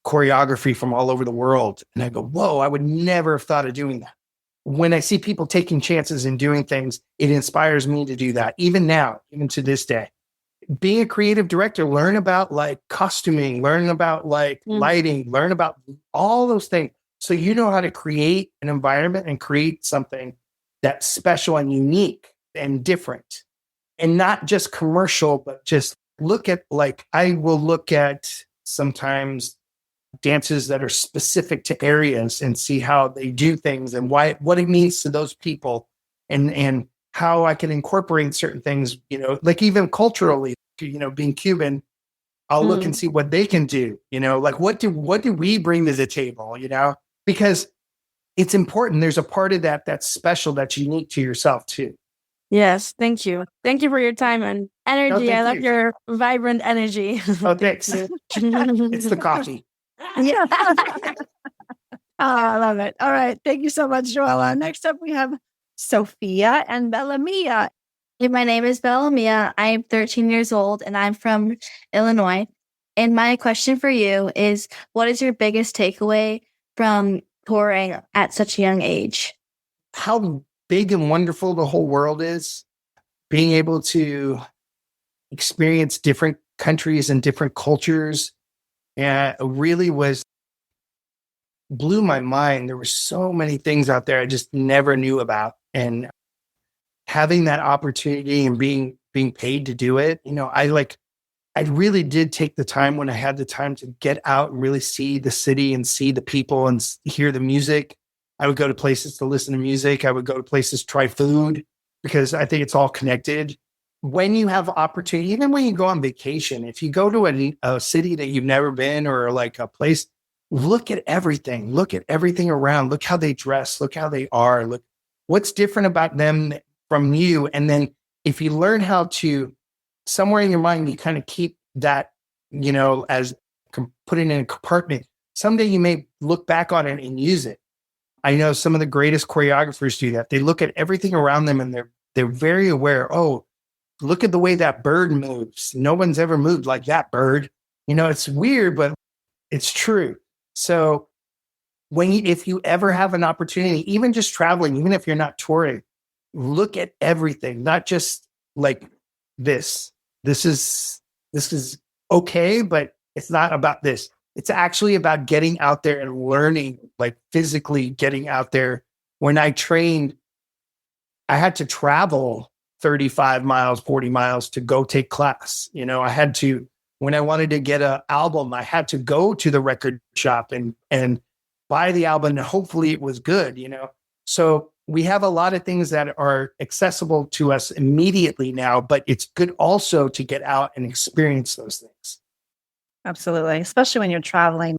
choreography from all over the world. And I go, whoa, I would never have thought of doing that. When I see people taking chances and doing things, it inspires me to do that. Even now, even to this day, being a creative director, learn about like costuming, learn about like lighting, learn about all those things. So you know how to create an environment and create something that's special and unique and different, and not just commercial, but just I will look at sometimes dances that are specific to areas and see how they do things and what it means to those people, and how I can incorporate certain things, like even culturally, being Cuban, I'll look and see what they can do, like what do we bring to the table, because it's important. There's a part of that that's special, that's unique to yourself too. Yes, thank you. Thank you for your time and energy. No, I love your vibrant energy. Oh, thanks. It's the coffee. Yeah. I love it. All right. Thank you so much, Joella. Next up, we have Sophia and Bellamia. Hey, my name is Bellamia. I'm 13 years old and I'm from Illinois. And my question for you is, what is your biggest takeaway from touring at such a young age? How big and wonderful the whole world is. Being able to experience different countries and different cultures really blew my mind. There were so many things out there I just never knew about. And having that opportunity and being paid to do it, I really did take the time when I had the time to get out and really see the city and see the people and hear the music. I would go to places to listen to music. I would go to places to try food, because I think it's all connected. When you have opportunity, even when you go on vacation, if you go to a city that you've never been, or like a place, look at everything around, look how they dress, look how they are, look what's different about them from you. And then if you learn how to, somewhere in your mind, you kind of keep that, as put it in a compartment. Someday you may look back on it and use it. I know some of the greatest choreographers do that. They look at everything around them and they're very aware. Oh, look at the way that bird moves. No one's ever moved like that bird. It's weird, but it's true. So if you ever have an opportunity, even just traveling, even if you're not touring, look at everything, not just like this. This is okay, but it's not about this. It's actually about getting out there and learning, like physically getting out there. When I trained, I had to travel 35 miles, 40 miles to go take class. I had to, when I wanted to get an album, I had to go to the record shop and buy the album, and hopefully it was good, So we have a lot of things that are accessible to us immediately now, but it's good also to get out and experience those things. Absolutely. Especially when you're traveling.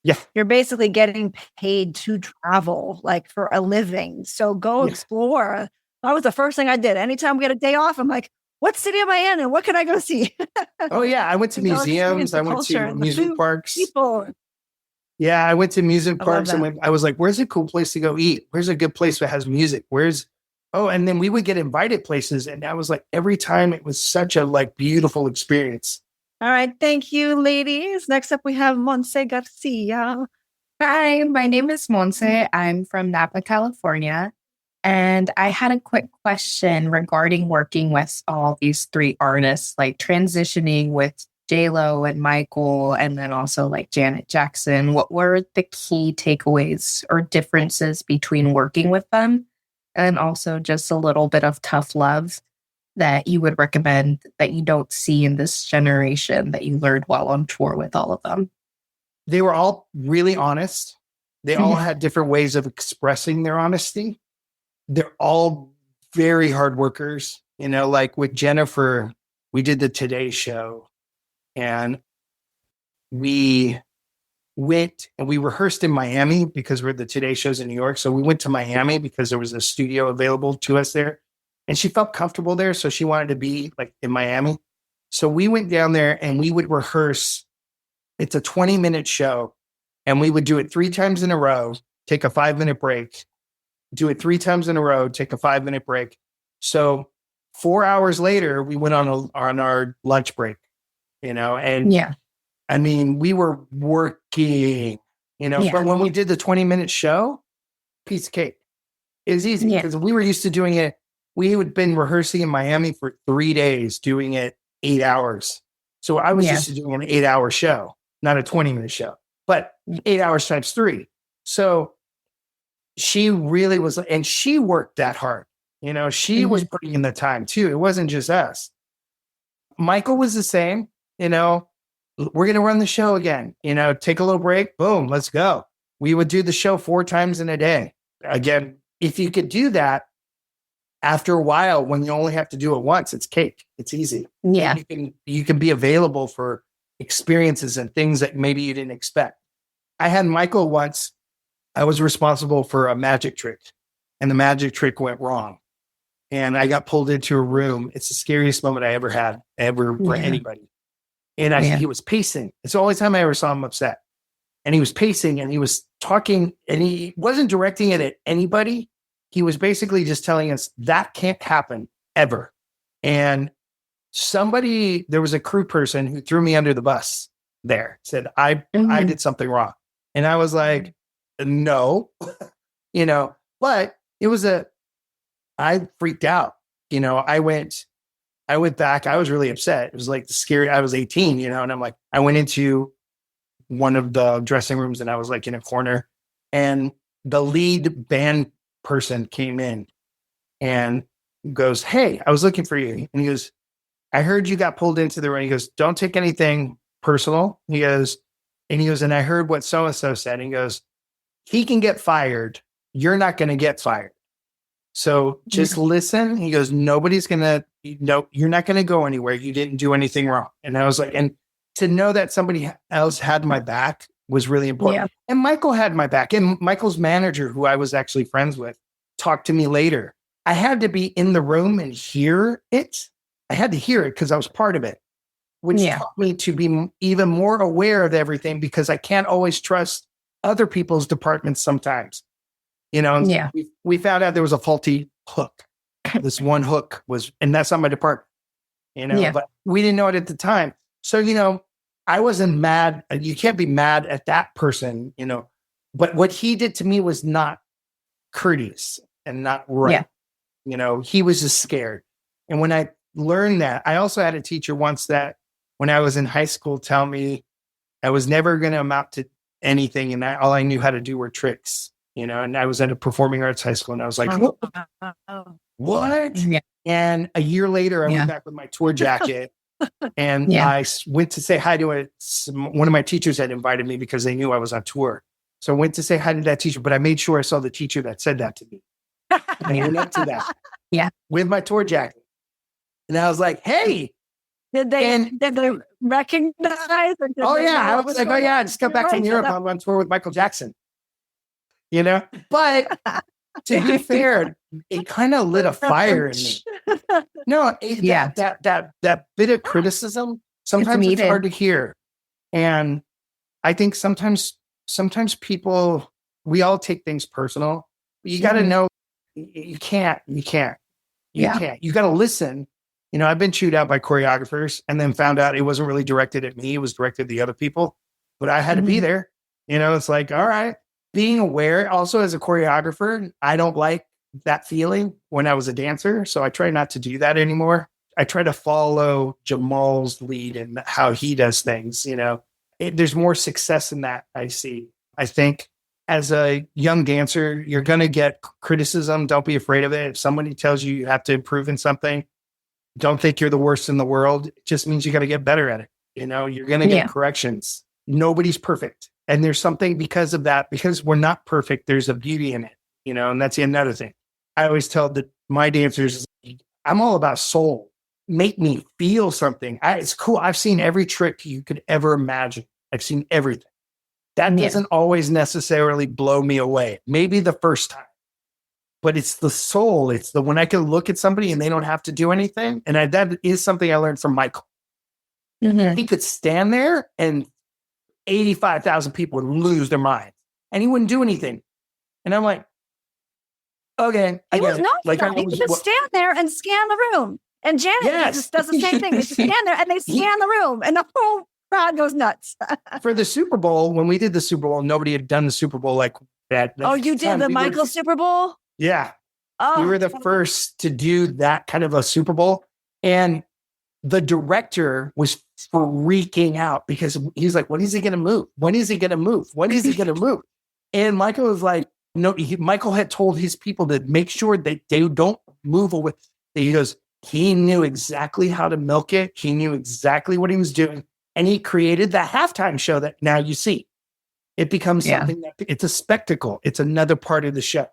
Yeah. You're basically getting paid to travel, like for a living. So go explore. That was the first thing I did. Anytime we get a day off, I'm like, what city am I in and what can I go see? Oh, yeah. I went to museums. I went to amusement parks. People. Yeah, I went to amusement parks and I was like, where's a cool place to go eat? Where's a good place that has music? And then we would get invited places. And that was like, every time it was such a beautiful experience. All right. Thank you, ladies. Next up, we have Monse Garcia. Hi, my name is Monse. I'm from Napa, California. And I had a quick question regarding working with all these three artists, like transitioning with J-Lo and Michael, and then also like Janet Jackson. What were the key takeaways or differences between working with them? And also just a little bit of tough love. that you would recommend that you don't see in this generation that you learned while on tour with all of them? They were all really honest. They all had different ways of expressing their honesty. They're all very hard workers. Like with Jennifer, we did the Today Show, and we went and we rehearsed in Miami because the Today Show's in New York. So we went to Miami because there was a studio available to us there, and she felt comfortable there. So she wanted to be like in Miami. So we went down there and we would rehearse. It's a 20-minute show, and we would do it 3 times in a row, take a 5-minute break, do it 3 times in a row, take a 5-minute break. So 4 hours later, we went on our lunch break, and I mean, we were working, but when we did the 20-minute show, piece of cake. It was easy because we were used to doing it. We had been rehearsing in Miami for 3 days, doing it 8 hours. So I was used to doing an 8-hour show, not a 20-minute show, but 8 hours times 3. So she really was, and she worked that hard. She was putting in the time too. It wasn't just us. Michael was the same, we're going to run the show again, take a little break. Boom, let's go. We would do the show 4 times in a day. Again, if you could do that, after a while, when you only have to do it once, it's cake. It's easy. Yeah. You can be available for experiences and things that maybe you didn't expect. I had Michael once. I was responsible for a magic trick, and the magic trick went wrong. And I got pulled into a room. It's the scariest moment I ever had, for anybody. And he was pacing. It's the only time I ever saw him upset. And he was pacing and he was talking, and he wasn't directing it at anybody. He was basically just telling us that can't happen ever. And there was a crew person who threw me under the bus there, said, I did something wrong. And I was like, no, but I freaked out. I went back. I was really upset. It was like scary. I was 18, and I'm like, I went into one of the dressing rooms and I was like in a corner, and the lead band person came in and goes, "Hey, I was looking for you." And he goes, "I heard you got pulled into the room." He goes, "Don't take anything personal." He goes, and I heard what so-and-so said. And he goes, "He can get fired. You're not going to get fired. So just listen." He goes, "Nobody's going to, you're not going to go anywhere. You didn't do anything wrong." And I was like, and to know that somebody else had my back was really important. Yeah. And Michael had my back. And Michael's manager, who I was actually friends with, talked to me later. I had to be in the room and hear it. I had to hear it because I was part of it, which taught me to be even more aware of everything, because I can't always trust other people's departments sometimes. We found out there was a faulty hook. This one hook and that's not my department, but we didn't know it at the time. So, I wasn't mad. You can't be mad at that person, but what he did to me was not courteous and not right. He was just scared. And when I learned that, I also had a teacher once that when I was in high school tell me I was never going to amount to anything. And all I knew how to do were tricks, and I was at a performing arts high school, and I was like, what? Yeah. And a year later, I went back with my tour jacket. And I went to say hi to one of my teachers had invited me because they knew I was on tour. So I went to say hi to that teacher, but I made sure I saw the teacher that said that to me. I went up to that with my tour jacket. And I was like, "Hey." Did they recognize? Oh, yeah. I was like, "Oh, yeah, I just got back from Europe. I'm on tour with Michael Jackson." But to be fair, it kind of lit a fire in me. No, that bit of criticism, sometimes it's hard to hear. And I think sometimes people, we all take things personal. You got to know you can't. You got to listen. I've been chewed out by choreographers and then found out it wasn't really directed at me. It was directed at the other people, but I had to be there. It's like, all right. Being aware also as a choreographer, I don't like that feeling when I was a dancer. So I try not to do that anymore. I try to follow Jamal's lead and how he does things. There's more success in that, I see. I think as a young dancer, you're going to get criticism. Don't be afraid of it. If somebody tells you you have to improve in something, Don't think you're the worst in the world. It just means you got to get better at it. You're going to get corrections. Nobody's perfect. And there's something because of that, because we're not perfect, there's a beauty in it, and that's another thing. I always tell my dancers, I'm all about soul. Make me feel something. It's cool. I've seen every trick you could ever imagine. I've seen everything. That doesn't always necessarily blow me away. Maybe the first time. But it's the soul. It's the when I can look at somebody and they don't have to do anything. And that is something I learned from Michael. Mm-hmm. He could stand there and 85,000 people would lose their minds. And he wouldn't do anything. And I'm like, okay. He was not. He could just stand there and scan the room. And Janet just does the same thing. They just stand there and they scan the room. And the whole crowd goes nuts. For the Super Bowl, when we did the Super Bowl, nobody had done the Super Bowl like that. Oh, you did the Michael Super Bowl? Yeah. We were the first to do that kind of a Super Bowl. And the director was freaking out because he's like, when is he going to move? When is he going to move? When is he going to move? And Michael was like, no, Michael had told his people to make sure that they don't move away. He goes, he knew exactly how to milk it. He knew exactly what he was doing. And he created the halftime show that now you see. It becomes something that it's a spectacle. It's another part of the show.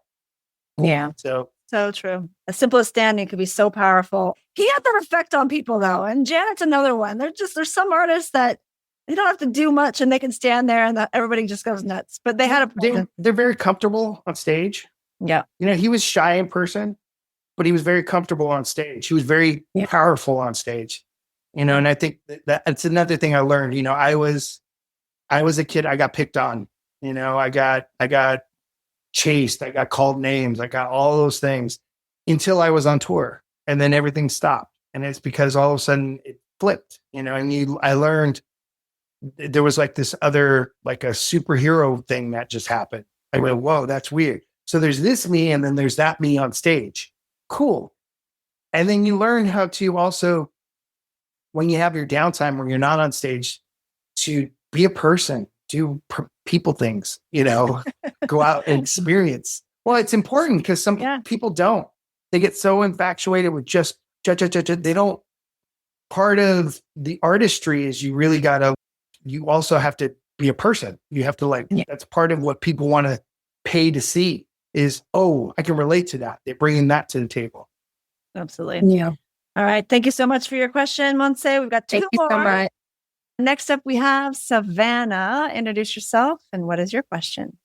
Yeah. So true. As simple as standing could be so powerful. He had that effect on people though. And Janet's another one. There's some artists that they don't have to do much and they can stand there and everybody just goes nuts. But they're very comfortable on stage. Yeah. He was shy in person, but he was very comfortable on stage. He was very powerful on stage. And I think that's another thing I learned. I was a kid, I got picked on. I got chased, I got called names, I got all those things until I was on tour, and then everything stopped. And it's because all of a sudden it flipped, and I learned there was like this other, like a superhero thing that just happened. I went, whoa, that's weird. So there's this me, and then there's that me on stage. Cool. And then you learn how to also, when you have your downtime, when you're not on stage, to be a person, do people things, go out and experience. Well, it's important because some people don't. They get so infatuated with just, they don't. Part of the artistry is you also have to be a person. You have to that's part of what people want to pay to see is, oh, I can relate to that. They're bringing that to the table. Absolutely. Yeah. All right. Thank you so much for your question, Monse. We've got two more. Thank you so much. Next up, we have Savannah. Introduce yourself and what is your question?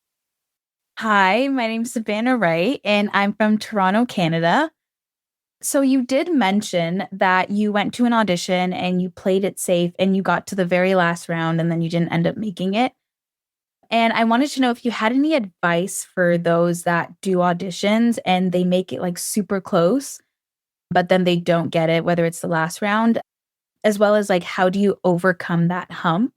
Hi, my name is Savannah Wright, and I'm from Toronto, Canada. So you did mention that you went to an audition and you played it safe and you got to the very last round and then you didn't end up making it. And I wanted to know if you had any advice for those that do auditions and they make it super close, but then they don't get it, whether it's the last round. As well as how do you overcome that hump,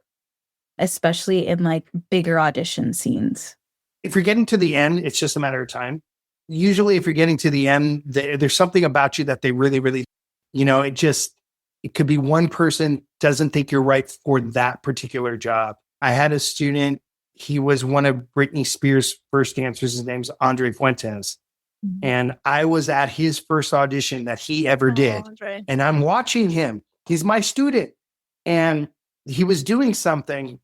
especially in bigger audition scenes? If you're getting to the end, it's just a matter of time. Usually if you're getting to the end, there's something about you that they really, really, it could be one person doesn't think you're right for that particular job. I had a student, he was one of Britney Spears' first dancers. His name's Andre Fuentes. Mm-hmm. And I was at his first audition that he ever did. Andre. And I'm watching him. He's my student, and he was doing something,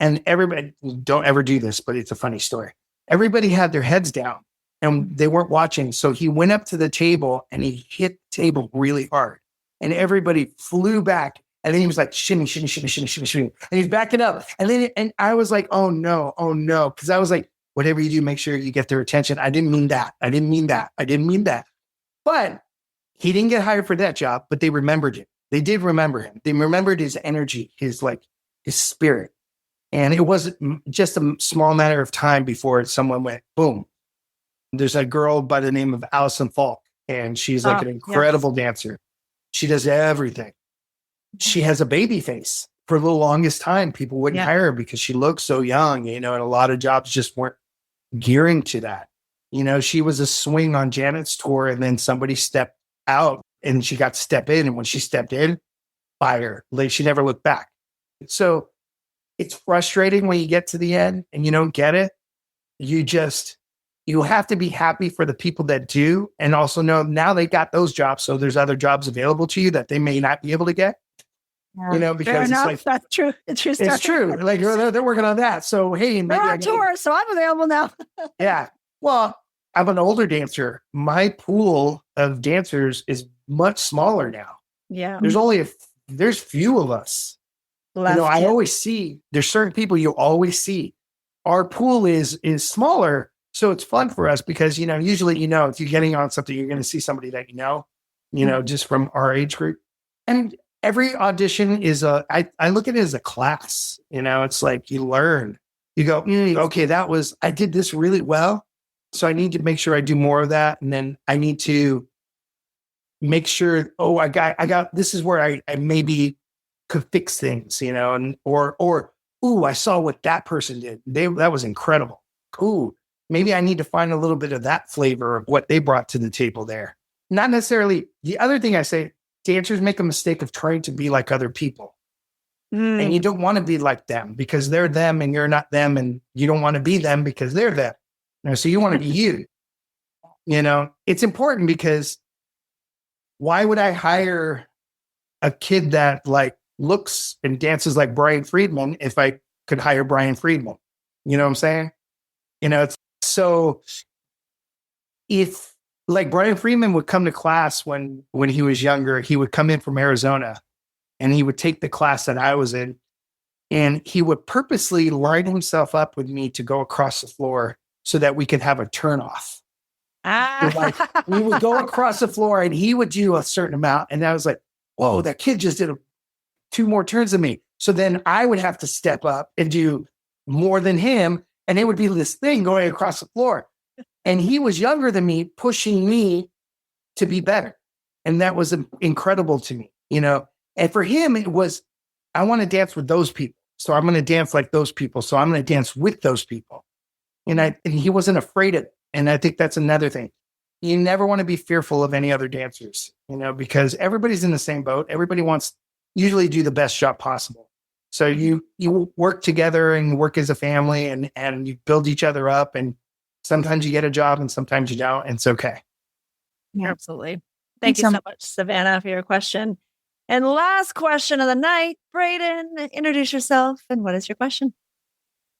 and everybody, don't ever do this, but it's a funny story. Everybody had their heads down and they weren't watching. So he went up to the table and he hit the table really hard, and everybody flew back. And then he was like, shimmy, shimmy, shimmy, shimmy, shimmy, shimmy. And he's backing up. And I was like, oh no. Cause I was like, whatever you do, make sure you get their attention. I didn't mean that. But he didn't get hired for that job, but they remembered it. They did remember him. They remembered his energy, his spirit. And it wasn't just a small matter of time before someone went, boom. There's a girl by the name of Allison Falk, and she's an incredible dancer. She does everything. She has a baby face. For the longest time, people wouldn't hire her because she looked so young, and a lot of jobs just weren't gearing to that. She was a swing on Janet's tour, and then somebody stepped out and she got to step in. And when she stepped in, fire. She never looked back. So it's frustrating when you get to the end and you don't get it. You just you have to be happy for the people that do, and also know now they got those jobs. So there's other jobs available to you that they may not be able to get, because it's like, that's true. It's true. it's true. Like they're working on that. So, hey, They're on tour, so I'm available now. yeah. Well, I'm an older dancer. My pool of dancers is much smaller now. Yeah. There's few of us. Left, I always see there's certain people you always see. Our pool is smaller, so it's fun for us because usually if you're getting on something, you're going to see somebody that just from our age group. And every audition is I look at it as a class. It's like you learn. You go, okay, I did this really well, so I need to make sure I do more of that, and then I need to make sure. Oh, I got. This is where I maybe could fix things, or I saw what that person did. That was incredible. Ooh, maybe I need to find a little bit of that flavor of what they brought to the table there. Not necessarily. The other thing I say, dancers make a mistake of trying to be like other people. And you don't want to be like them because they're them and you're not them. And you don't want to be them because they're them. So you want to be you. It's important because why would I hire a kid that looks and dances like Brian Friedman if I could hire Brian Friedman? You know what I'm saying? It's so if Brian Friedman would come to class when he was younger, he would come in from Arizona and he would take the class that I was in, and he would purposely line himself up with me to go across the floor so that we could have a turn off. We would go across the floor and he would do a certain amount. And I was like, whoa, that kid just did 2 more turns than me. So then I would have to step up and do more than him. And it would be this thing going across the floor. And he was younger than me, pushing me to be better. And that was incredible to me, And for him, it was, I want to dance with those people. So I'm going to dance like those people. So I'm going to dance with those people. And he wasn't afraid of it. And I think that's another thing. You never want to be fearful of any other dancers, because everybody's in the same boat. Everybody wants usually do the best job possible. So you work together and work as a family and you build each other up. And sometimes you get a job and sometimes you don't. And it's okay. Yeah. Absolutely. Thank you so much, Savannah, for your question. And last question of the night, Brayden, introduce yourself. And what is your question?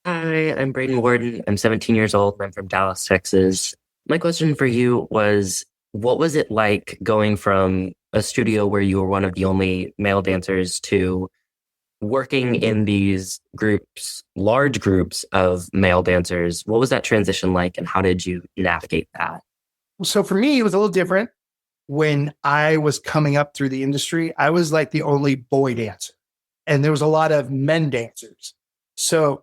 Hi, I'm Brayden Warden. I'm 17 years old. I'm from Dallas, Texas. My question for you was, what was it like going from a studio where you were one of the only male dancers to working in these groups, large groups of male dancers? What was that transition like and how did you navigate that? So for me, it was a little different. When I was coming up through the industry, I was like the only boy dancer and there was a lot of men dancers. So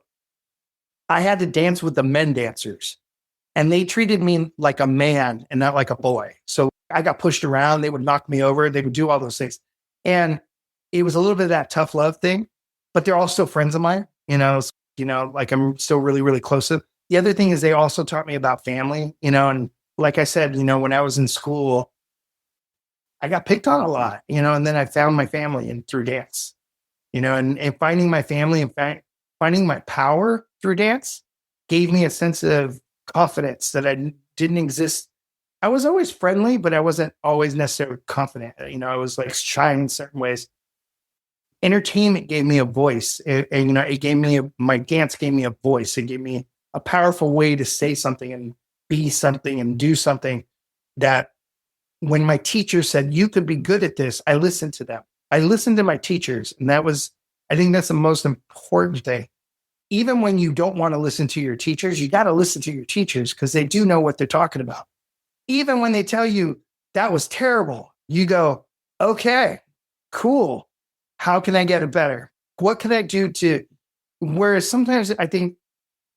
I had to dance with the men dancers and they treated me like a man and not like a boy. So I got pushed around. They would knock me over. They would do all those things. And it was a little bit of that tough love thing, but they're all still friends of mine, I'm still really, really close to them. The other thing is they also taught me about family, and like I said, when I was in school, I got picked on a lot, and then I found my family through dance, and finding my family and finding my power through dance gave me a sense of confidence that I didn't exist. I was always friendly, but I wasn't always necessarily confident. I was shy in certain ways. Entertainment gave me a voice. My dance gave me a voice. It gave me a powerful way to say something and be something and do something that when my teacher said, you could be good at this, I listened to them. I listened to my teachers. And I think that's the most important thing. Even when you don't want to listen to your teachers, you got to listen to your teachers because they do know what they're talking about. Even when they tell you that was terrible, you go, okay, cool. How can I get it better? What can I do whereas sometimes I think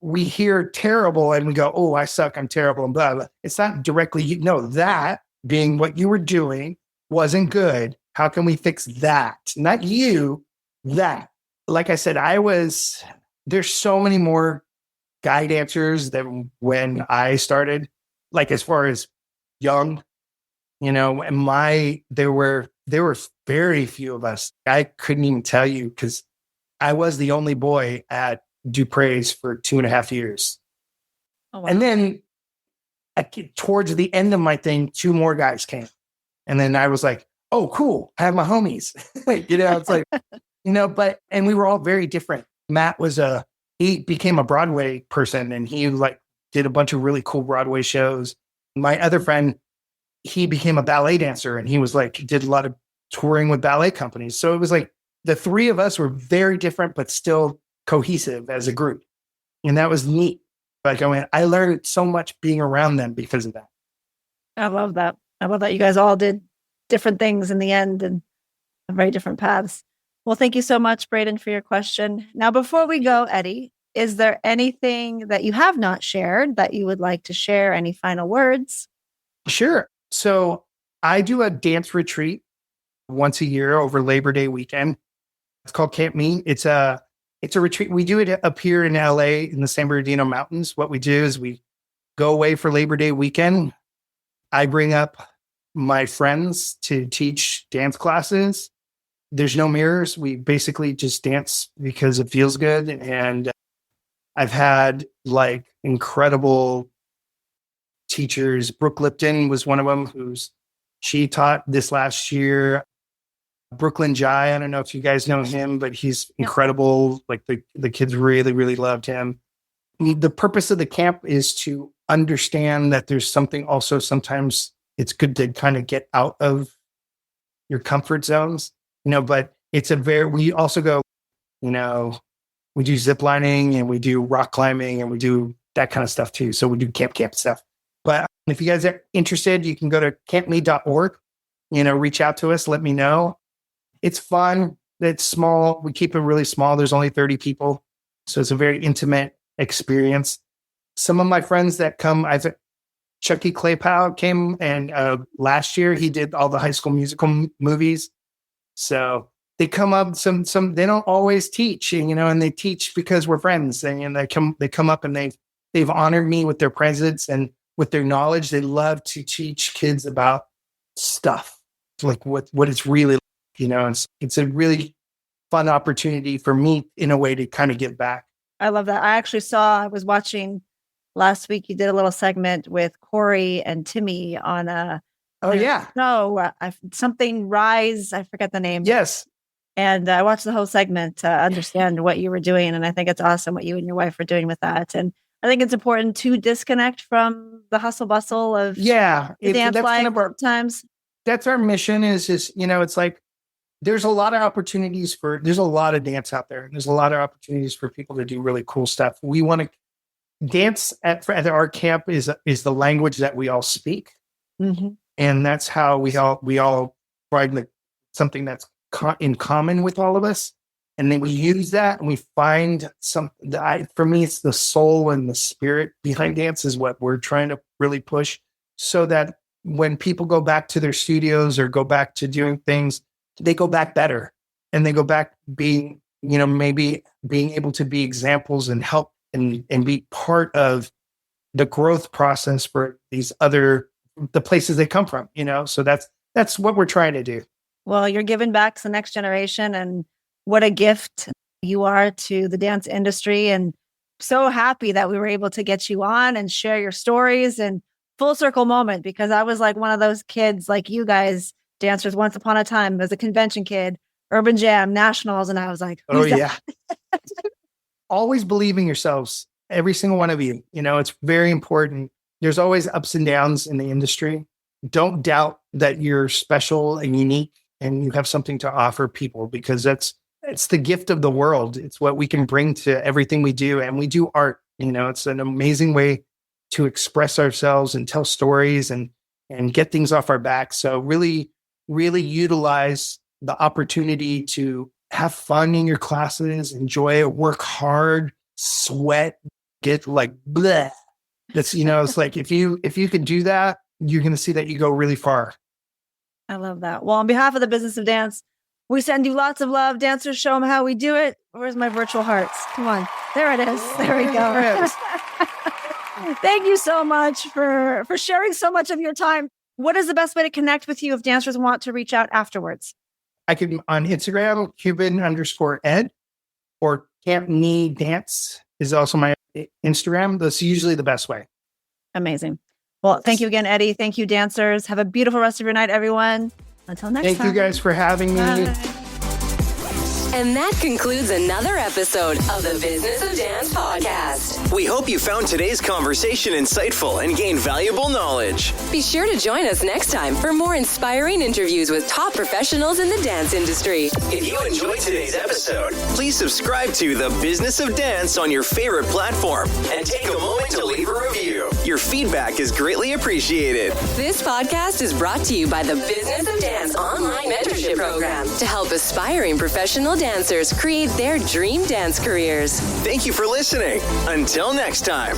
we hear terrible and we go, oh, I suck, I'm terrible, and blah, blah. It's not directly, that being what you were doing wasn't good. How can we fix that? Not you, that. Like I said, there's so many more guy dancers than when I started, as far as young, and there were very few of us. I couldn't even tell you because I was the only boy at Dupre's for 2.5 years. Oh, wow. And then towards the end of my thing, 2 more guys came. And then I was like, oh, cool. I have my homies. It's like, and we were all very different. Matt he became a Broadway person, and he like did a bunch of really cool Broadway shows. My other friend, he became a ballet dancer, and he was like, did a lot of touring with ballet companies. So it was like the 3 of us were very different, but still cohesive as a group. And that was neat. Like, I learned so much being around them because of that. I love that. I love that you guys all did different things in the end and very different paths. Well, thank you so much, Braden, for your question. Now, before we go, Eddie, is there anything that you have not shared that you would like to share? Any final words? Sure. So I do a dance retreat once a year over Labor Day weekend. It's called Camp Me. It's a retreat. We do it up here in LA in the San Bernardino Mountains. What we do is we go away for Labor Day weekend. I bring up my friends to teach dance classes. There's no mirrors. We basically just dance because it feels good. And I've had like incredible teachers. Brooke Lipton was one of them she taught this last year. Brooklyn Jai, I don't know if you guys know him, but he's incredible. Like the kids really, really loved him. The purpose of the camp is to understand that there's something also sometimes it's good to kind of get out of your comfort zones, but we also go, we do zip lining and we do rock climbing and we do that kind of stuff too. So we do camp stuff. But if you guys are interested, you can go to campme.org, reach out to us, let me know. It's fun. It's small. We keep it really small. There's only 30 people. So it's a very intimate experience. Some of my friends that come, Chucky Claypow came, and last year he did all the High School Musical movies. So they come up, some they don't always teach, and they teach because we're friends. And they come up and they've honored me with their presence and with their knowledge. They love to teach kids about stuff, like what it's really. It's a really fun opportunity for me in a way to kind of give back. I love that. I was watching last week. You did a little segment with Corey and Timmy on something Rise. I forget the name. Yes. And I watched the whole segment to understand what you were doing. And I think it's awesome what you and your wife are doing with that. And I think it's important to disconnect from the hustle bustle of dance life times. That's our mission is it's like, there's a lot of opportunities there's a lot of dance out there. There's a lot of opportunities for people to do really cool stuff. We want to dance at our camp is the language that we all speak. Mm-hmm. And that's how we all find something that's in common with all of us. And then we use that and we find for me, it's the soul and the spirit behind dance is what we're trying to really push so that when people go back to their studios or go back to doing things, they go back better and they go back being, maybe being able to be examples and help and be part of the growth process for the places they come from, so that's what we're trying to do. Well, you're giving back to the next generation and what a gift you are to the dance industry. And so happy that we were able to get you on and share your stories and full circle moment, because I was like one of those kids like you guys, dancers once upon a time as a convention kid, Urban Jam, Nationals. And I was like, yeah. Always believe in yourselves. Every single one of you, it's very important. There's always ups and downs in the industry. Don't doubt that you're special and unique and you have something to offer people, because it's the gift of the world. It's what we can bring to everything we do. And we do art, it's an amazing way to express ourselves and tell stories and get things off our back. So really, really utilize the opportunity to have fun in your classes, enjoy it, work hard, sweat, get like bleh. That's, it's like, if you can do that, you're going to see that you go really far. I love that. Well, on behalf of the Business of Dance, we send you lots of love. Dancers, show them how we do it. Where's my virtual hearts? Come on. There it is. There we go. Thank you so much for sharing so much of your time. What is the best way to connect with you if dancers want to reach out afterwards? I can on Instagram, Cuban_Ed, or Camp Me Dance is also my Instagram. That's usually the best way. Amazing. Well, thank you again, Eddie. Thank you, dancers. Have a beautiful rest of your night, everyone. Until next time. Thank you guys for having me. Bye. And that concludes another episode of the Business of Dance podcast. We hope you found today's conversation insightful and gained valuable knowledge. Be sure to join us next time for more inspiring interviews with top professionals in the dance industry. If you enjoyed today's episode, please subscribe to The Business of Dance on your favorite platform and take a moment to leave a review. Your feedback is greatly appreciated. This podcast is brought to you by the Business of Dance online mentorship program to help aspiring professional dancers create their dream dance careers. Thank you for listening. Until next time.